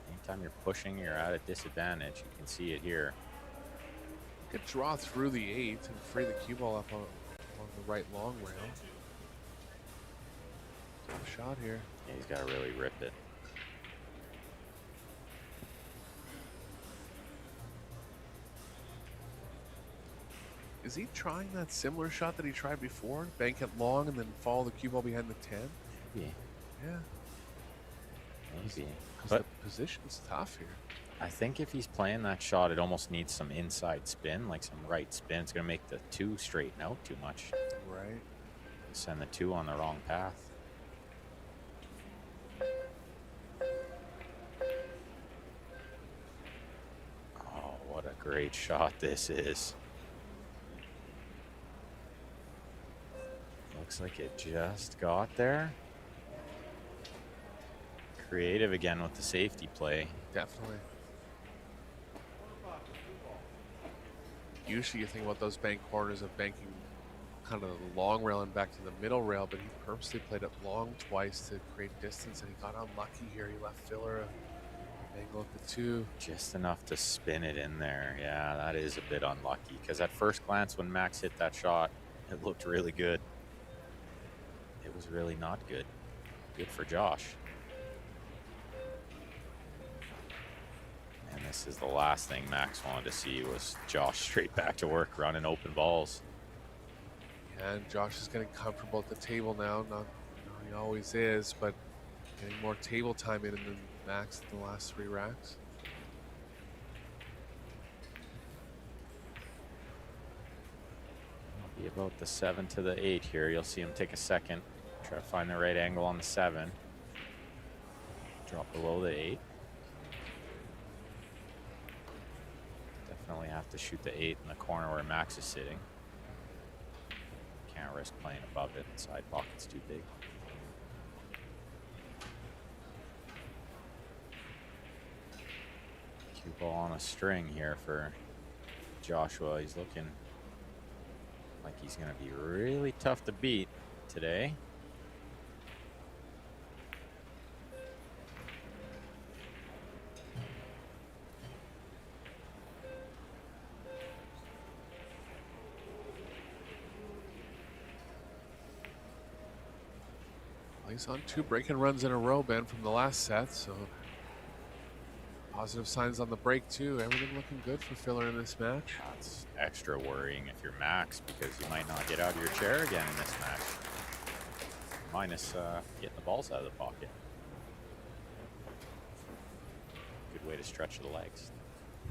anytime you're pushing, you're at a disadvantage. You can see it here. You could draw through the 8 and free the cue ball up on the right long rail. Tough shot here. Yeah, he's got to really rip it. Is he trying that similar shot that he tried before? Bank it long and then follow the cue ball behind the 10? Maybe. Yeah. Maybe. Because But the position's tough here. I think if he's playing that shot, it almost needs some inside spin, like some right spin. It's going to make the 2 straighten out too much. Right. Send the 2 on the wrong path. Oh, what a great shot this is. Looks like it just got there. Creative again with the safety play. Definitely. Usually you think about those bank corners of banking kind of the long rail and back to the middle rail, but he purposely played it long twice to create distance, and he got unlucky here. He left Filler an angle at the 2. Just enough to spin it in there. Yeah, that is a bit unlucky, because at first glance when Max hit that shot, it looked really good. It was really not good. Good for Josh. And this is the last thing Max wanted to see, was Josh straight back to work running open balls. And Josh is getting comfortable at the table now. He always is, but getting more table time in than Max in the last 3 racks. It'll be about the 7 to the 8 here. You'll see him take a second. Try to find the right angle on the 7. Drop below the 8. Definitely have to shoot the 8 in the corner where Max is sitting. Can't risk playing above it. Side pocket's too big. Cue ball on a string here for Joshua. He's looking like he's going to be really tough to beat today. He's on 2 break-in runs in a row, Ben, from the last set, so positive signs on the break too. Everything looking good for Filler in this match. That's extra worrying if you're Max, because you might not get out of your chair again in this match. minus getting the balls out of the pocket. Good way to stretch the legs.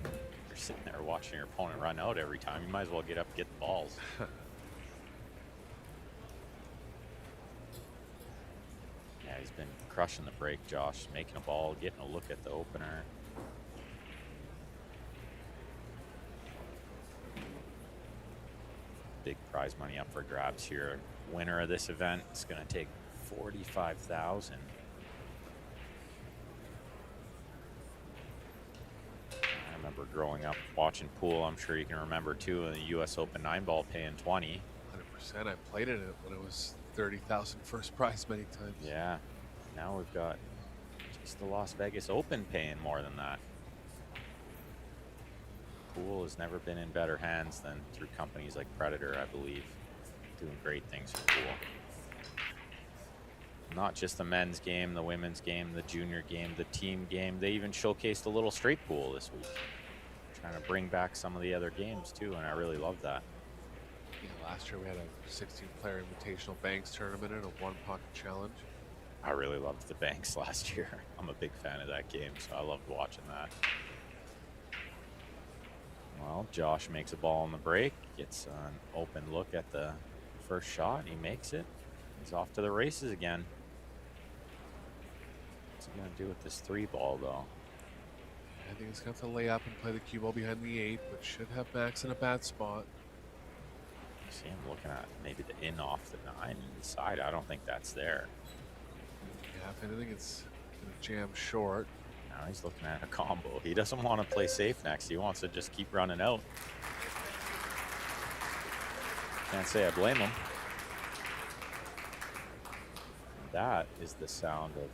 You're sitting there watching your opponent run out every time. You might as well get up and get the balls. Yeah, he's been crushing the break, Josh. Making a ball, getting a look at the opener. Big prize money up for grabs here. Winner of this event is going to take $45,000. I remember growing up watching pool. I'm sure you can remember too. In the U.S. Open 9-ball paying 20. 100%. I played in it when it was 30,000 first prize many times. Yeah. Now we've got just the Las Vegas Open paying more than that. Pool has never been in better hands than through companies like Predator, I believe, doing great things for pool. Not just the men's game, the women's game, the junior game, the team game. They even showcased a little straight pool this week. Trying to bring back some of the other games too, and I really love that. Yeah, last year we had a 16-player invitational banks tournament and a one-pocket challenge. I really loved the banks last year. I'm a big fan of that game, so I loved watching that. Well, Josh makes a ball on the break, gets an open look at the first shot. He makes it. He's off to the races again. What's he going to do with this 3-ball, though? I think he's going to have to lay up and play the cue ball behind the 8, but should have Max in a bad spot. You see him looking at maybe the in off the 9 and the side. I don't think that's there. Yeah, if anything, it's going to jam short. Now he's looking at a combo. He doesn't want to play safe next. He wants to just keep running out. Can't say I blame him. That is the sound of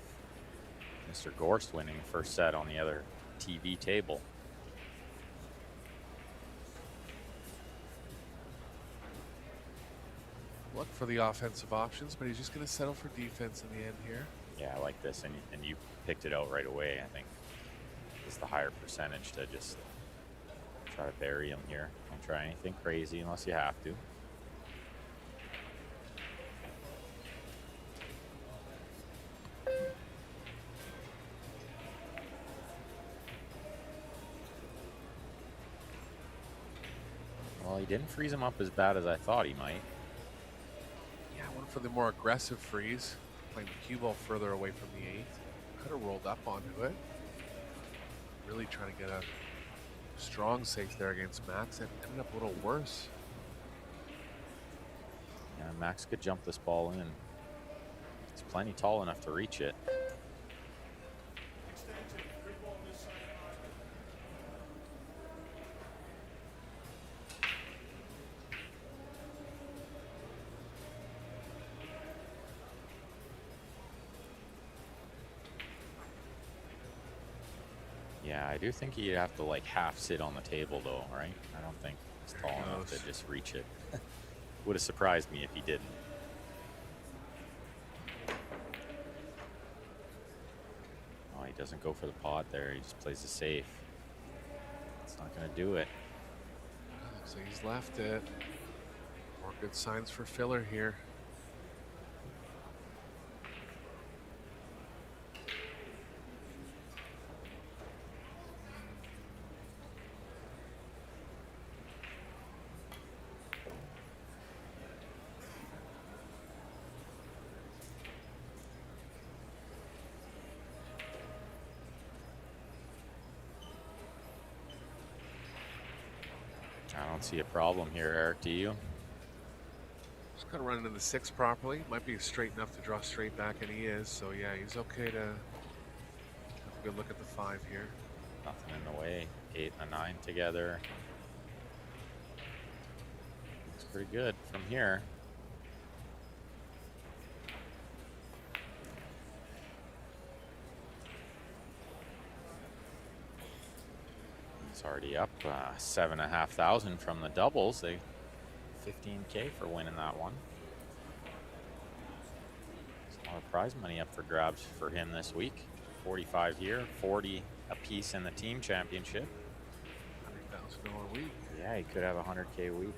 Mr. Gorst winning first set on the other TV table. Look for the offensive options, but he's just going to settle for defense in the end here. Yeah, I like this, and you picked it out right away. I think it's the higher percentage to just try to bury him here. Don't try anything crazy unless you have to. Well, he didn't freeze him up as bad as I thought he might. Yeah, I went for the more aggressive freeze. Playing the cue ball further away from the 8. Could have rolled up onto it. Really trying to get a strong safe there against Max. It ended up a little worse. Yeah, Max could jump this ball in. He's plenty tall enough to reach it. Yeah, I do think you'd have to like half sit on the table though, right? I don't think he's tall enough to just reach it. Would have surprised me if he didn't. Oh, he doesn't go for the pot there. He just plays it safe. It's not going to do it. Looks like he's left it. More good signs for filler here. I don't see a problem here, Eric. Do you? Just got to run into the 6 properly. Might be straight enough to draw straight back, and he is. So yeah, he's okay to have a good look at the 5 here. Nothing in the way. 8 and a 9 together. Looks pretty good from here. He's already up 7,500 from the doubles. They 15K for winning that one. There's a lot of prize money up for grabs for him this week. 45 here, 40 apiece in the team championship. $100,000 week. Yeah, he could have a 100K week.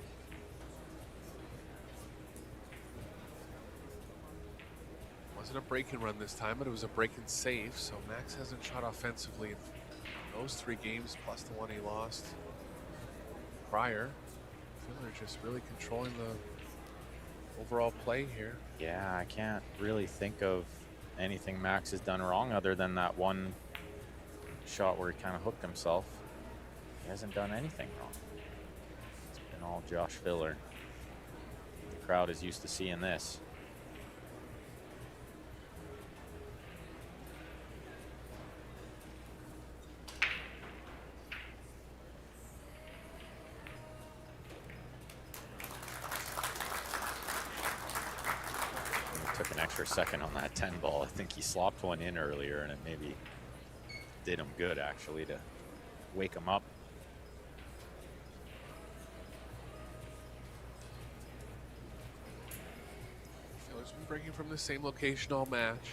wasn't a break-in run this time, but it was a break-in save. So Max hasn't shot offensively in those 3 games, plus the one he lost prior. Filler just really controlling the overall play here. Yeah, I can't really think of anything Max has done wrong other than that one shot where he kind of hooked himself. He hasn't done anything wrong. It's been all Josh Filler. The crowd is used to seeing this. Took an extra second on that 10 ball. I think he slopped one in earlier, and it maybe did him good, actually, to wake him up. Filler's been breaking from the same location all match.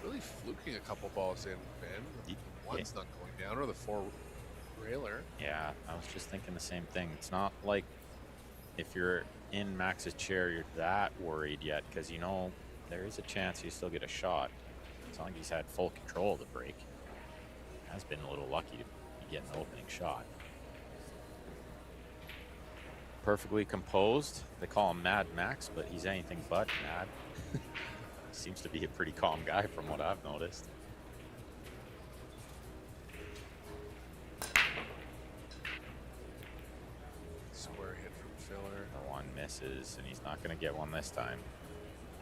Really fluking a couple balls in, Ben. One's not going down, or the 4 railer. Yeah, I was just thinking the same thing. It's not like if you're in Max's chair, you're that worried yet, because you know there is a chance you still get a shot. It's not like he's had full control of the break. Has been a little lucky to be getting the opening shot. Perfectly composed. They call him Mad Max, but he's anything but mad. Seems to be a pretty calm guy from what I've noticed. Square hit from Filler. The one misses, and he's not going to get one this time.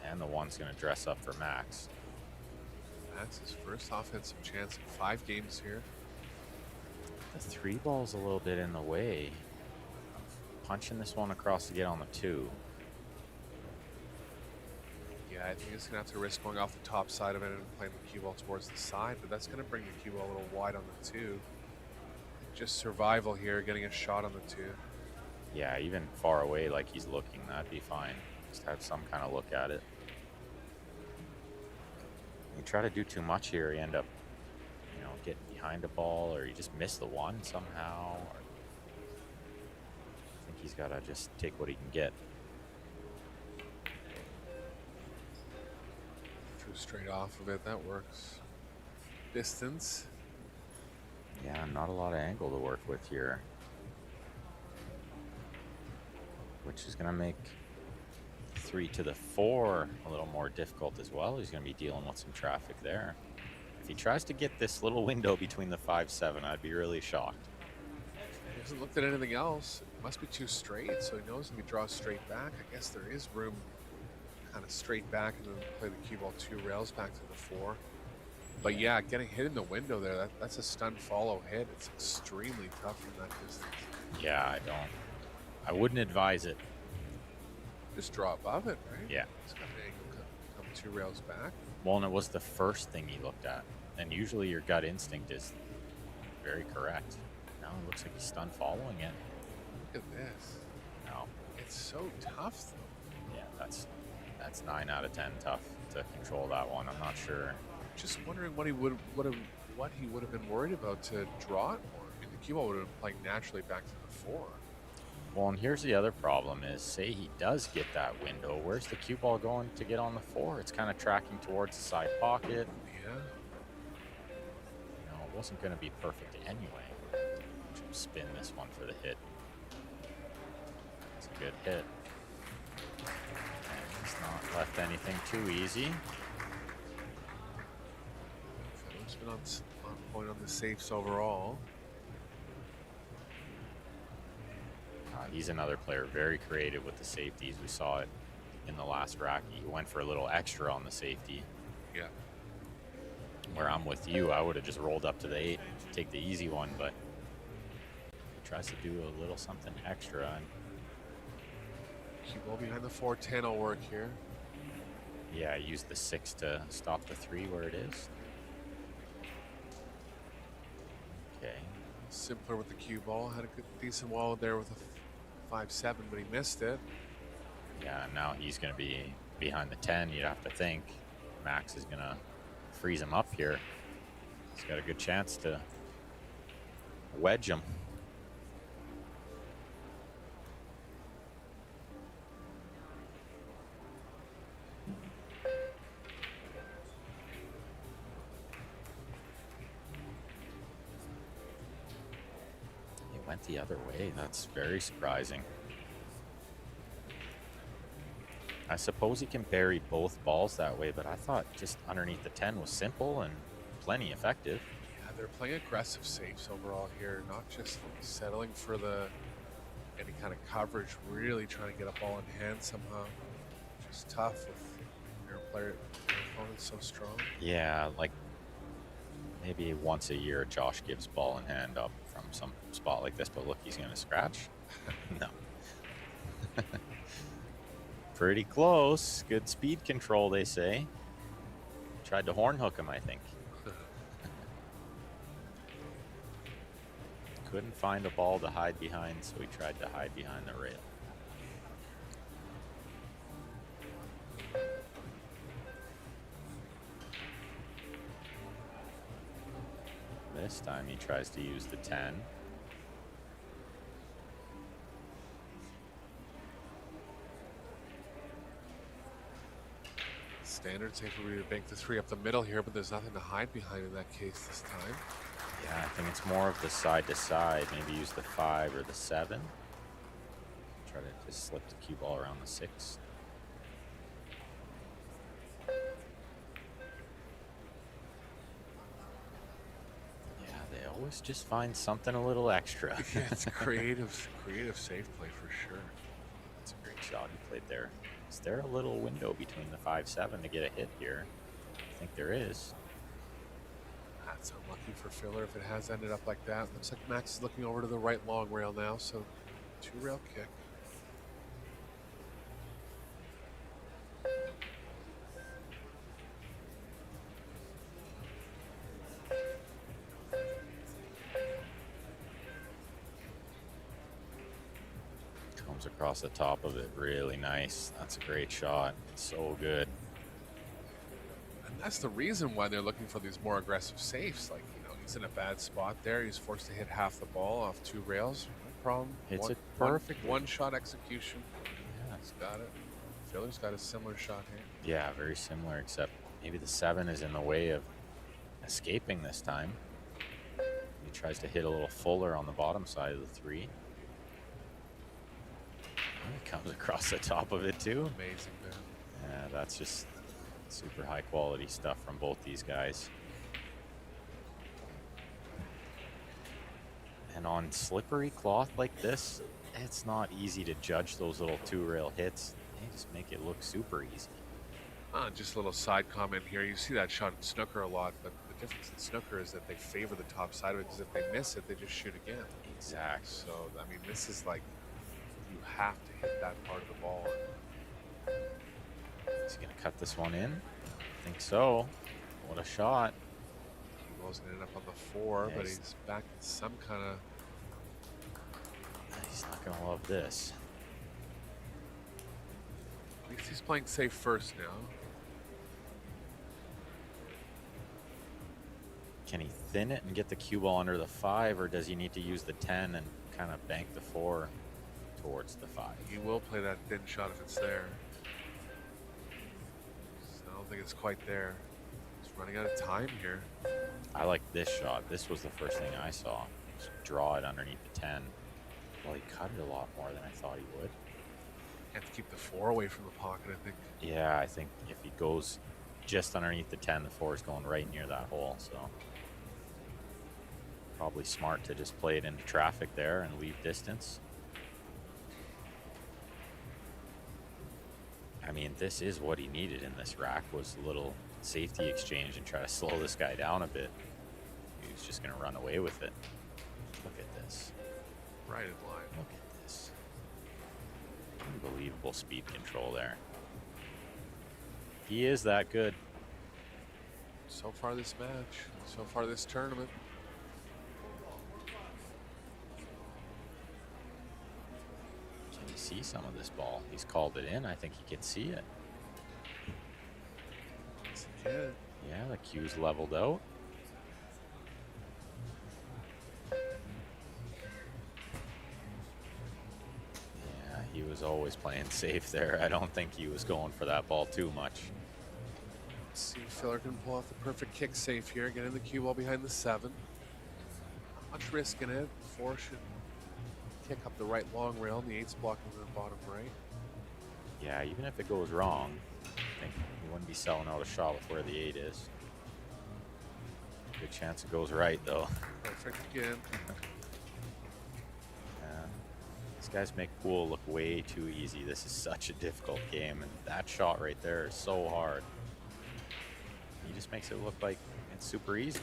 And the one's going to dress up for Max. Max's first offensive chance in 5 games here. The 3 ball's a little bit in the way. Punching this one across to get on the 2. Yeah, I think he's going to have to risk going off the top side of it and playing the cue ball towards the side, but that's going to bring the cue ball a little wide on the 2. Just survival here, getting a shot on the 2. Yeah, even far away like he's looking, that'd be fine. Just have some kind of look at it. You try to do too much here, you end up, you know, getting behind a ball, or you just miss the one somehow. Or I think he's got to just take what he can get. Drew straight off of it, that works. Distance. Yeah, not a lot of angle to work with here, which is going to make 3 to the 4 a little more difficult as well. He's going to be dealing with some traffic there. If he tries to get this little window between the 5-7, I'd be really shocked. He hasn't looked at anything else. It must be too straight, so he knows if he draws straight back, I guess there is room kind of straight back and then play the cue ball 2 rails back to the 4. But yeah, getting hit in the window there, that's a stun follow hit. It's extremely tough from that distance. Yeah, I wouldn't advise it. Just draw above it, right? Yeah. It's got an angle come 2 rails back. Well, and it was the first thing he looked at. And usually your gut instinct is very correct. Now it looks like he's stun following it. Look at this. No. It's so tough, though. Yeah, that's 9 out of 10 tough to control that one. I'm not sure. Just wondering what he would have been worried about to draw it more. I mean, the cue ball would have been playing naturally back to the 4. Well, and here's the other problem is, say he does get that window, where's the cue ball going to get on the 4? It's kind of tracking towards the side pocket. Yeah. You know, it wasn't going to be perfect anyway. Just spin this one for the hit. It's a good hit. And he's not left anything too easy. Filler's been on point on the safes overall. He's another player, very creative with the safeties. We saw it in the last rack. He went for a little extra on the safety. Yeah. Where I'm with you, I would have just rolled up to the 8, take the easy one, but he tries to do a little something extra. And Cue ball behind the 4-10 will work here. yeah, use the 6 to stop the 3 where it is. Okay. Simpler with the cue ball. Had a good, decent wall there with a 5-7, but he missed it. Yeah, now he's going to be behind the 10, you'd have to think. Max is going to freeze him up here. He's got a good chance to wedge him. went the other way. That's very surprising. I suppose he can bury both balls that way, but I thought just underneath the 10 was simple and plenty effective. Yeah, they're playing aggressive safes overall here, not just settling for any kind of coverage, really trying to get a ball in hand somehow. Just tough with your opponent's so strong. Yeah, like maybe once a year Josh gives ball in hand up from some spot like this, but look, he's going to scratch. No. Pretty close. Good speed control, they say. Tried to horn hook him, I think. Couldn't find a ball to hide behind, so he tried to hide behind the rail. This time he tries to use the 10. Standard safe would be to bank the 3 up the middle here, but there's nothing to hide behind in that case this time. Yeah, I think it's more of the side to side. Maybe use the 5 or the 7. Try to just slip the cue ball around the 6. Yeah, they always just find something a little extra. Yeah, it's creative safe play for sure. That's a great shot he played there. Is there a little window between the 5-7 to get a hit here? I think there is. That's unlucky for Filler if it has ended up like that. Looks like Max is looking over to the right long rail now, so 2-rail kick. Comes across the top of it, really nice. That's a great shot. So good. And that's the reason why they're looking for these more aggressive safes. Like, you know, he's in a bad spot there. He's forced to hit half the ball off 2 rails. No problem. Hits it perfectly. One shot execution. Yeah. He's got it. Filler's got a similar shot here. Yeah, very similar, except maybe the 7 is in the way of escaping this time. He tries to hit a little fuller on the bottom side of the 3. He comes across the top of it too. Amazing, man. Yeah, that's just super high quality stuff from both these guys. And on slippery cloth like this, it's not easy to judge those little 2-rail hits. They just make it look super easy. Just a little side comment here. You see that shot in snooker a lot, but the difference in snooker is that they favor the top side of it, because if they miss it, they just shoot again. Exactly. So, I mean, this is like, you have to hit that part of the ball. Is he going to cut this one in? I think so. What a shot. He was going to end up on the 4, Yeah, but he's back in some kind of... He's not going to love this. At least he's playing safe first now. Can he thin it and get the cue ball under the 5, or does he need to use the 10 and kind of bank the 4 towards the 5? He will play that thin shot if it's there. So I don't think it's quite there. He's running out of time here. I like this shot. This was the first thing I saw. Just draw it underneath the 10. Well, he cut it a lot more than I thought he would. Have to keep the 4 away from the pocket, I think. Yeah, I think if he goes just underneath the 10, the 4 is going right near that hole. So probably smart to just play it into traffic there and leave distance. I mean, this is what he needed in this rack, was a little safety exchange and try to slow this guy down a bit. He was just going to run away with it. Look at this. Right in line. Look at this. Unbelievable speed control there. He is that good. So far this match, so far this tournament. Can you see some of this ball? He's called it in. I think he can see it. Yes, he can. Yeah, the cue's leveled out. Yeah, he was always playing safe there. I don't think he was going for that ball too much. Let's see if Filler can pull off the perfect kick safe here. Get in the cue ball behind the 7. Not much risk in it. 4 should kick up the right long rail, and the 8's blocking the bottom right. Yeah, even if it goes wrong, I think you wouldn't be selling out a shot with where the 8 is. Good chance it goes right, though. Perfect again. Yeah. These guys make pool look way too easy. This is such a difficult game, and that shot right there is so hard. He just makes it look like it's super easy.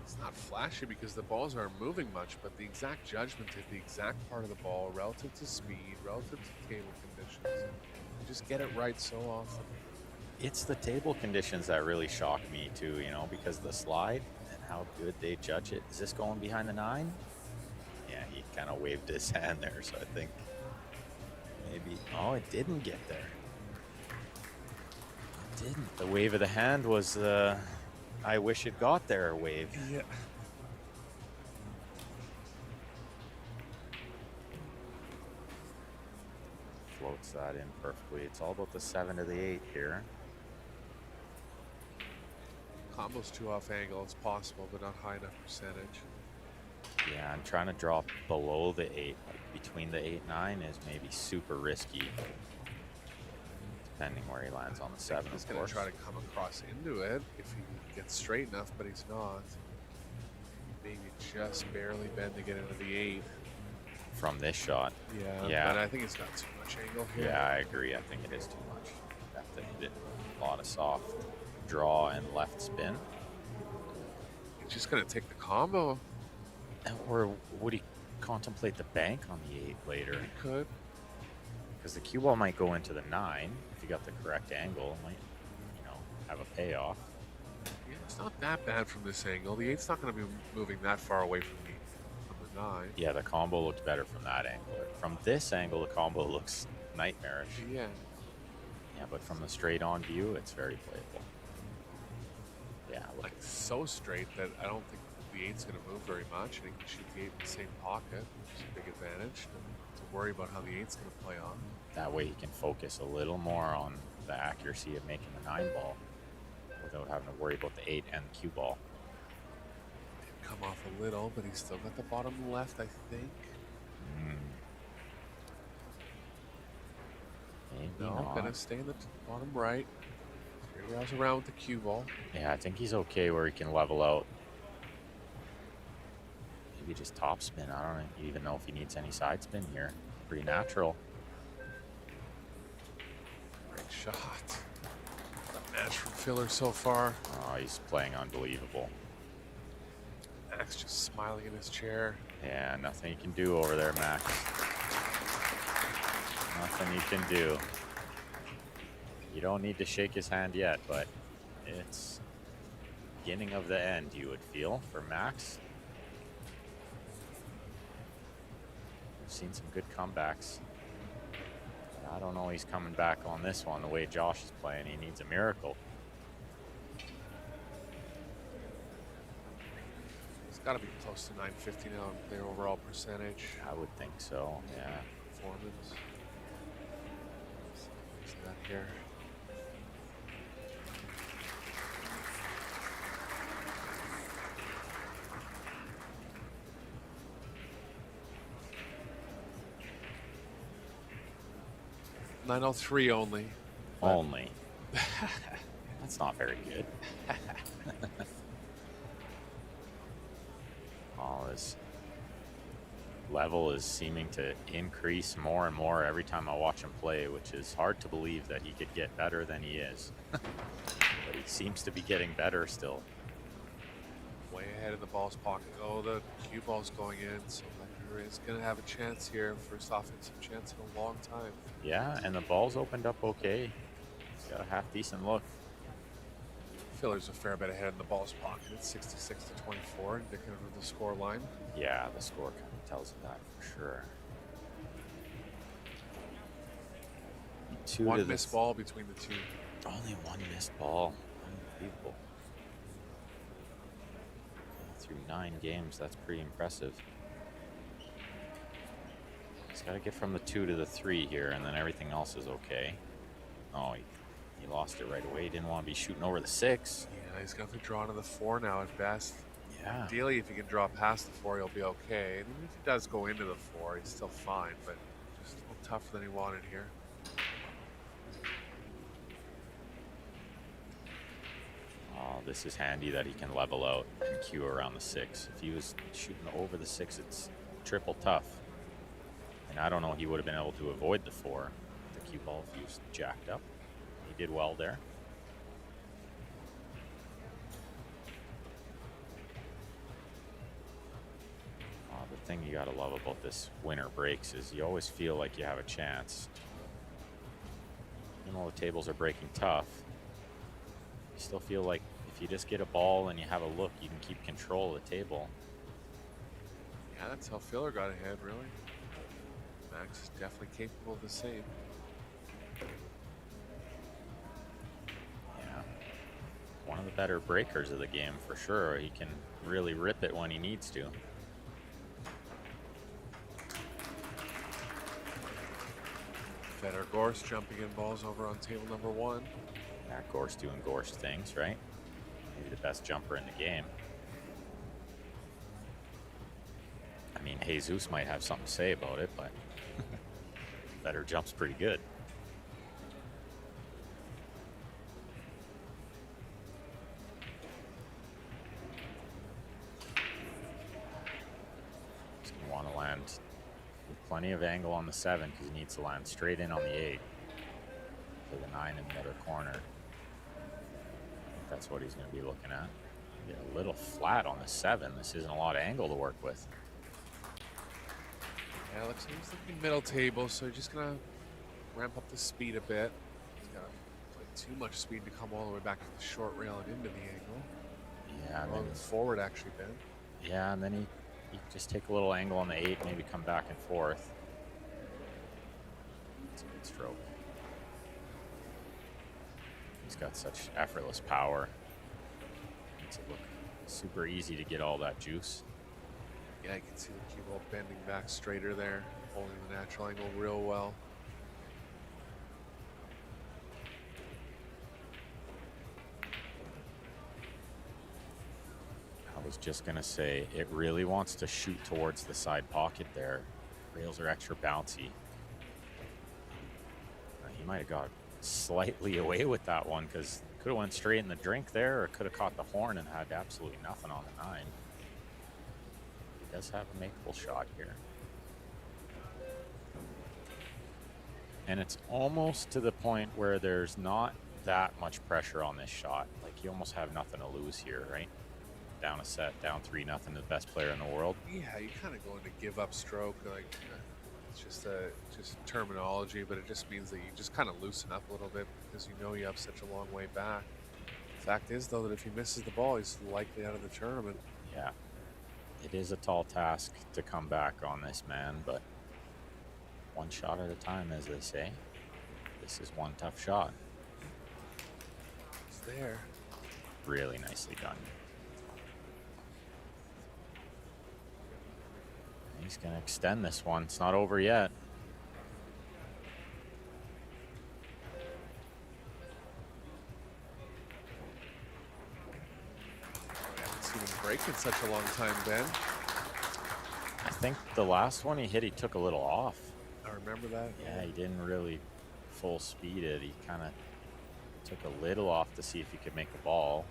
It's not flashy because the balls aren't moving much, but the exact judgment at the exact part of the ball relative to speed, relative to table conditions, you just get it right so often. It's the table conditions that really shock me too, you know, because the slide and how good they judge it. Is this going behind the 9? Yeah, he kind of waved his hand there, so I think maybe. Oh, it didn't get there. It didn't. The wave of the hand was I wish it got there wave. Yeah. Floats that in perfectly. It's all about the 7 to the 8 here. Combo's too off angle. It's possible, but not high enough percentage. Yeah, I'm trying to drop below the 8, like between the 8 and 9 is maybe super risky. Depending where he lands on the 7, He's of going course. to try to come across into it if he gets straight enough, but he's not. Maybe just barely bend to get into the 8. From this shot. Yeah. But I think it's got too much angle here. Yeah, I agree. I think it is too much. You have to hit it a lot of soft draw and left spin. He's just going to take the combo. Or would he contemplate the bank on the 8 later? He could. Because the cue ball might go into the 9 if you got the correct angle. It might, you know, have a payoff. Yeah, it's not that bad from this angle. The 8's not going to be moving that far away from the 9. Yeah, the combo looked better from that angle. From this angle, the combo looks nightmarish. Yeah. Yeah, but from the straight on view, it's very playable. Yeah, look Like so straight that I don't think the 8's going to move very much, and he can shoot the 8 in the same pocket, which is a big advantage. To worry about how the 8's going to play on. that way he can focus a little more on the accuracy of making the 9 ball without having to worry about the 8 and the cue ball. Did come off a little, but he's still got the bottom left, I think. Maybe No, not. going to stay in the bottom right. He rails around with the cue ball. Yeah, I think he's okay where he can level out. Maybe just top spin. I don't even know if he needs any side spin here. Pretty natural. Great shot. A match from Filler so far. Oh, he's playing unbelievable. Max just smiling in his chair. Yeah, nothing you can do over there, Max. Nothing you can do. You don't need to shake his hand yet, but it's beginning of the end, you would feel, for Max. We've seen some good comebacks. I don't know he's coming back on this one the way Josh is playing. He needs a miracle. He's got to be close to 950 now in player overall percentage. I would think so, yeah. Performance. See that here. $903 only. Only. That's not very good. Oh, his level is seeming to increase more and more every time I watch him play, which is hard to believe that he could get better than he is. But he seems to be getting better still. Way ahead in the ball's pocket. Oh, the cue ball's going in, so Lechner is going to have a chance here. First offensive chance in a long time. Yeah, and the ball's opened up okay. He's got a half decent look. Filler's a fair bit ahead in the ball's pocket. It's 66 to 24, indicative of the score line. Yeah, the score kind of tells you that for sure. One missed ball between the two. Only one missed ball. Unbelievable. Through 9 games, that's pretty impressive. He's got to get from the 2 to the 3 here, and then everything else is okay. Oh, he lost it right away. He didn't want to be shooting over the 6. Yeah, he's got to draw to the 4 now at best. Yeah. Ideally, if he can draw past the 4, he'll be okay. And if he does go into the 4, he's still fine, but just a little tougher than he wanted here. Oh, this is handy that he can level out and cue around the 6. If he was shooting over the 6, it's triple tough. And I don't know, he would have been able to avoid the 4, the cue ball, if he was jacked up. He did well there. The thing you gotta love about this winner breaks is you always feel like you have a chance. Even though the tables are breaking tough, you still feel like if you just get a ball and you have a look, you can keep control of the table. Yeah, that's how Filler got ahead, really. Max is definitely capable of the same. Yeah. One of the better breakers of the game, for sure. He can really rip it when he needs to. Better Gorst jumping in balls over on table number 1. Yeah, Gorst doing Gorst things, right? Maybe the best jumper in the game. I mean, Jesus might have something to say about it, but better jump's pretty good. He's going to want to land with plenty of angle on the 7 because he needs to land straight in on the 8 for the 9 in the other corner. That's what he's going to be looking at. Get a little flat on the 7. This isn't a lot of angle to work with. Yeah, looks like he's looking middle table, so he's just going to ramp up the speed a bit. He's got too much speed to come all the way back to the short rail and into the angle. Yeah, and then forward actually, Ben. Yeah, and then he just take a little angle on the 8, maybe come back and forth. It's a good stroke. He's got such effortless power. Makes it look super easy to get all that juice. Yeah, you can see the cue ball bending back straighter there, holding the natural angle real well. I was just going to say, it really wants to shoot towards the side pocket there. Rails are extra bouncy. He might have got slightly away with that one because could have went straight in the drink there or could have caught the horn and had absolutely nothing on the 9. He does have a makeable shot here. And it's almost to the point where there's not that much pressure on this shot. Like, you almost have nothing to lose here, right? Down a set, down 3-0 to the best player in the world. Yeah, you kind of go into give up stroke. Like, it's just terminology, but it just means that you just kind of loosen up a little bit because you know you have such a long way back. Fact is, though, that if he misses the ball, he's likely out of the tournament. Yeah. It is a tall task to come back on this man, but one shot at a time, as they say. This is one tough shot. It's there. Really nicely done. He's going to extend this one. It's not over yet. I haven't seen him break in such a long time, Ben. I think the last one he hit, he took a little off. I remember that. Yeah, he didn't really full speed it. He kind of took a little off to see if he could make the ball.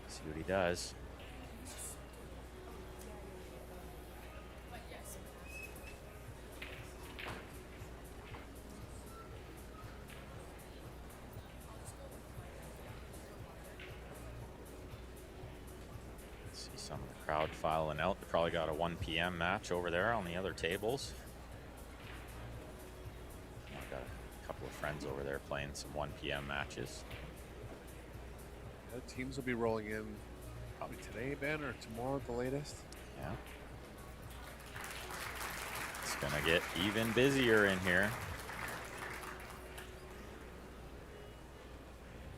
See what he does. Some of the crowd filing out. They probably got a 1 p.m. match over there on the other tables. I've got a couple of friends over there playing some 1 p.m. matches. The teams will be rolling in probably today, Ben, or tomorrow at the latest. Yeah. It's going to get even busier in here.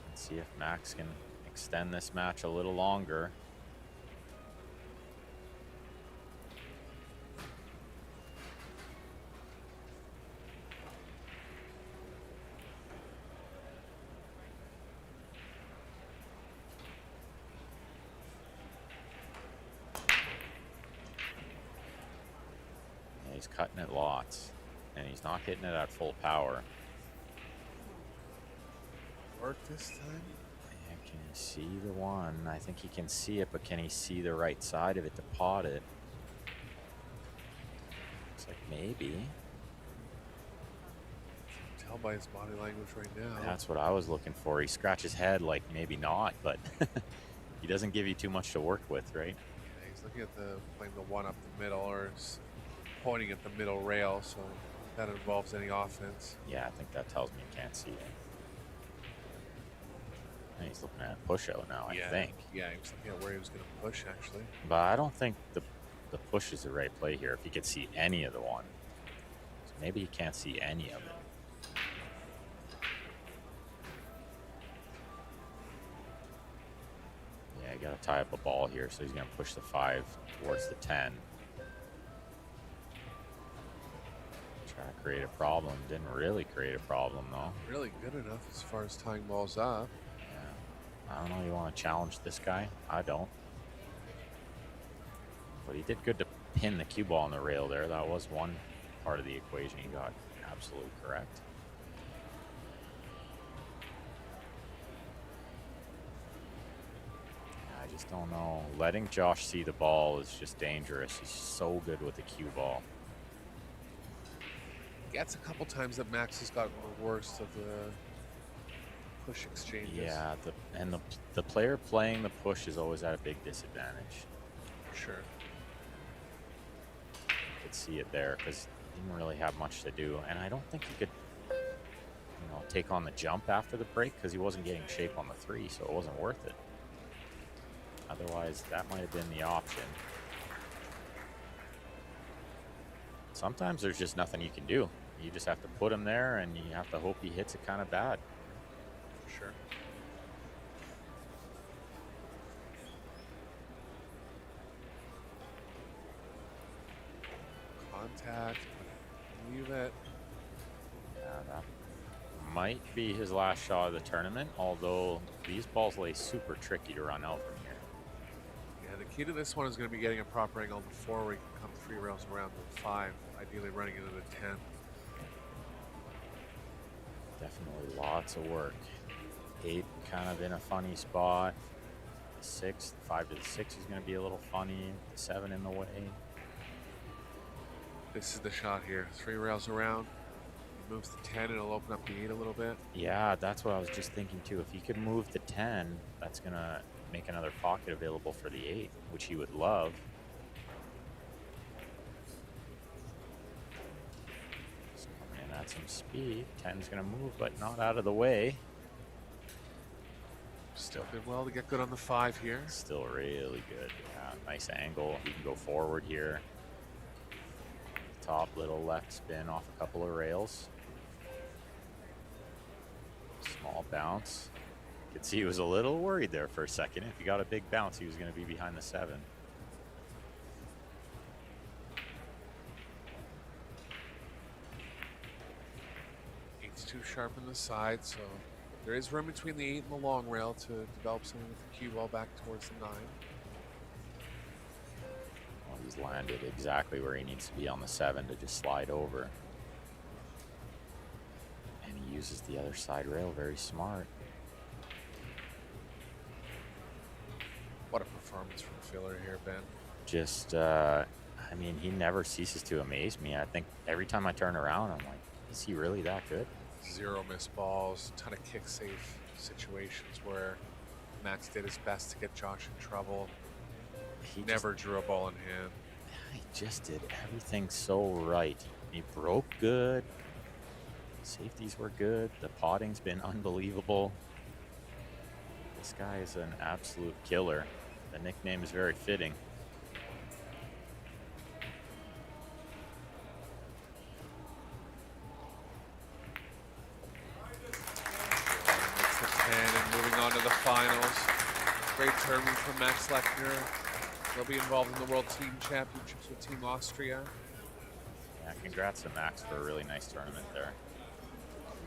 Let's see if Max can extend this match a little longer. He's cutting it lots, and he's not hitting it at full power. Work this time? And can you see the one? I think he can see it, but can he see the right side of it to pot it? It's like maybe. Tell by his body language right now. That's what I was looking for. He scratches his head like maybe not, but he doesn't give you too much to work with, right? Yeah, he's looking at playing the one up the middle, or pointing at the middle rail, so that involves any offense. Yeah, I think that tells me he can't see it. And he's looking at push out now, I think. Yeah, he was looking at where he was going to push, actually. But I don't think the push is the right play here if he could see any of the one. So maybe he can't see any of it. Yeah, you got to tie up a ball here, so he's going to push the 5 towards the 10. Try to create a problem. Didn't really create a problem, though. Really good enough as far as tying balls up. Yeah. I don't know, you want to challenge this guy? I don't. But he did good to pin the cue ball on the rail there. That was one part of the equation he got absolutely correct. I just don't know. Letting Josh see the ball is just dangerous. He's so good with the cue ball. That's a couple times that Max has gotten the worst of the push exchanges. Yeah, the player playing the push is always at a big disadvantage. For sure. You could see it there because he didn't really have much to do, and I don't think he could, take on the jump after the break because he wasn't getting shape on the 3, so it wasn't worth it. Otherwise, that might have been the option. Sometimes there's just nothing you can do. You just have to put him there, and you have to hope he hits it kind of bad. For sure. Contact. Leave it. Yeah, that might be his last shot of the tournament, although these balls lay super tricky to run out from here. Yeah, the key to this one is going to be getting a proper angle before we can come 3 rails around to the 5, ideally running into the 10. Definitely lots of work. 8 kind of in a funny spot. 6, 5 to the 6 is going to be a little funny. The 7 in the way. This is the shot here. 3 rails around. He moves the 10 and it'll open up the 8 a little bit. Yeah, that's what I was just thinking too. If he could move the 10, that's going to make another pocket available for the 8, which he would love. Just coming in at some speed. 10's going to move, but not out of the way. Still did well to get good on the 5 here. Still really good. Yeah, nice angle. He can go forward here. Top little left spin off a couple of rails. Small bounce. You could see he was a little worried there for a second. If he got a big bounce, he was going to be behind the 7. Eight's too sharp on the side, so there is room between the 8 and the long rail to develop something with the cue ball back towards the 9. Well, he's landed exactly where he needs to be on the 7 to just slide over. And he uses the other side rail very smart. What a performance from Filler here, Ben. Just, I mean, he never ceases to amaze me. I think every time I turn around, I'm like, is he really that good? 0 missed balls, ton of kick safe situations where Max did his best to get Josh in trouble. He never drew a ball in hand. He just did everything so right. He broke good. Safeties were good. The potting's been unbelievable. This guy is an absolute killer. The nickname is very fitting. Makes the 10 and moving on to the finals. Great tournament from Max Lechner. He'll be involved in the World Team Championships with Team Austria. Yeah, congrats to Max for a really nice tournament there.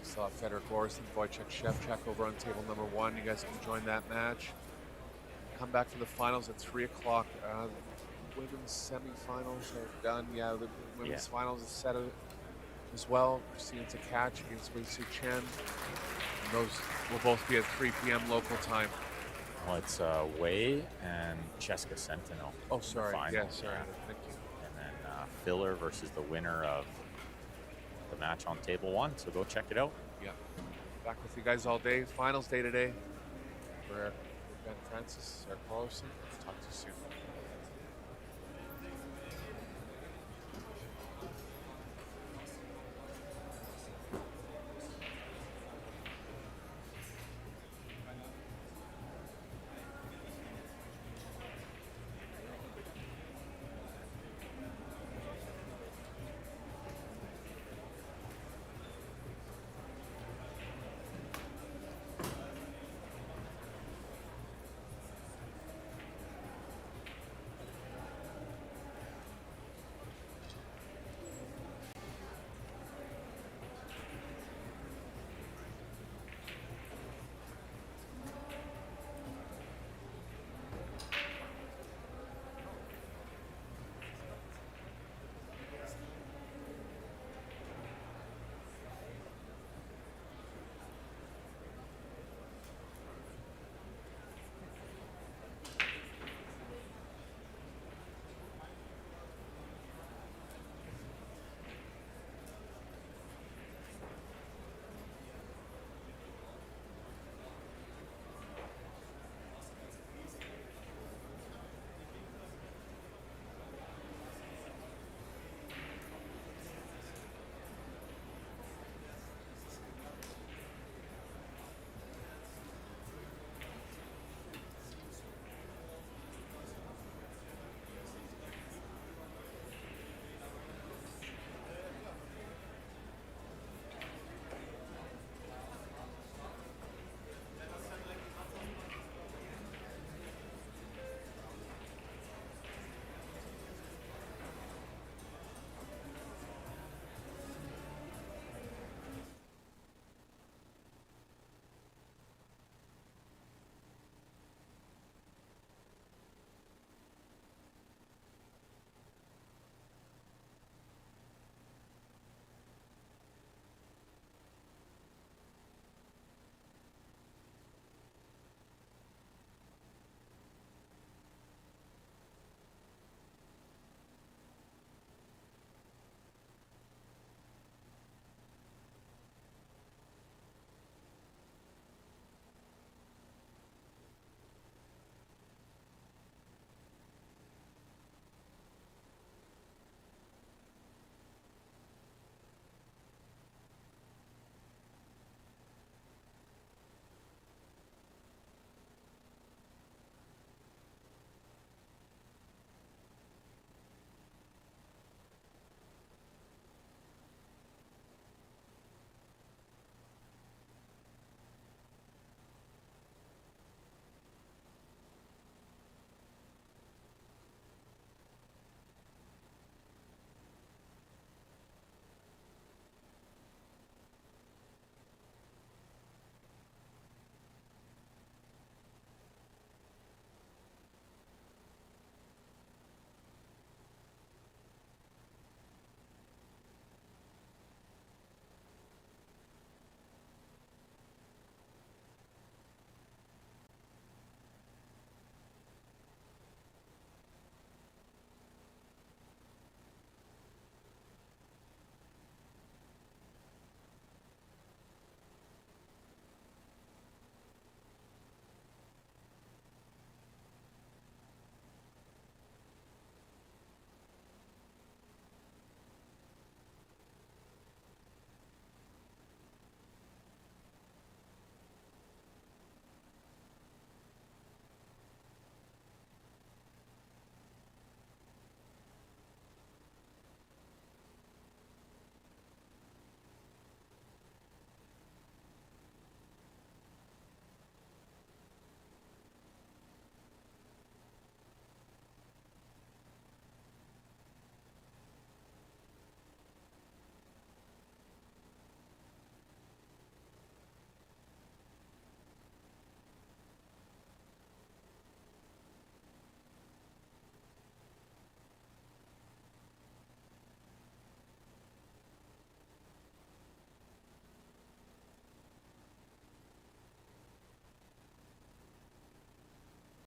We saw Fedor Gorst and Wojciech Szewczak over on table number 1. You guys can join that match. Come back for the finals at 3 o'clock. women's semifinals are done. Yeah, the women's Yeah. finals is set as well. Seeing to catch against Wei Su Chen. And those will both be at 3 p.m. local time. Well, it's Wei and Cheska Sentinel. Oh, in the sorry. final, Yeah, sorry. yeah. Thank you. And then Filler versus the winner of the match on table 1. So go check it out. Yeah. Back with you guys all day. Finals day today. For Ben Francis, Eric Carlson. Talk to you soon.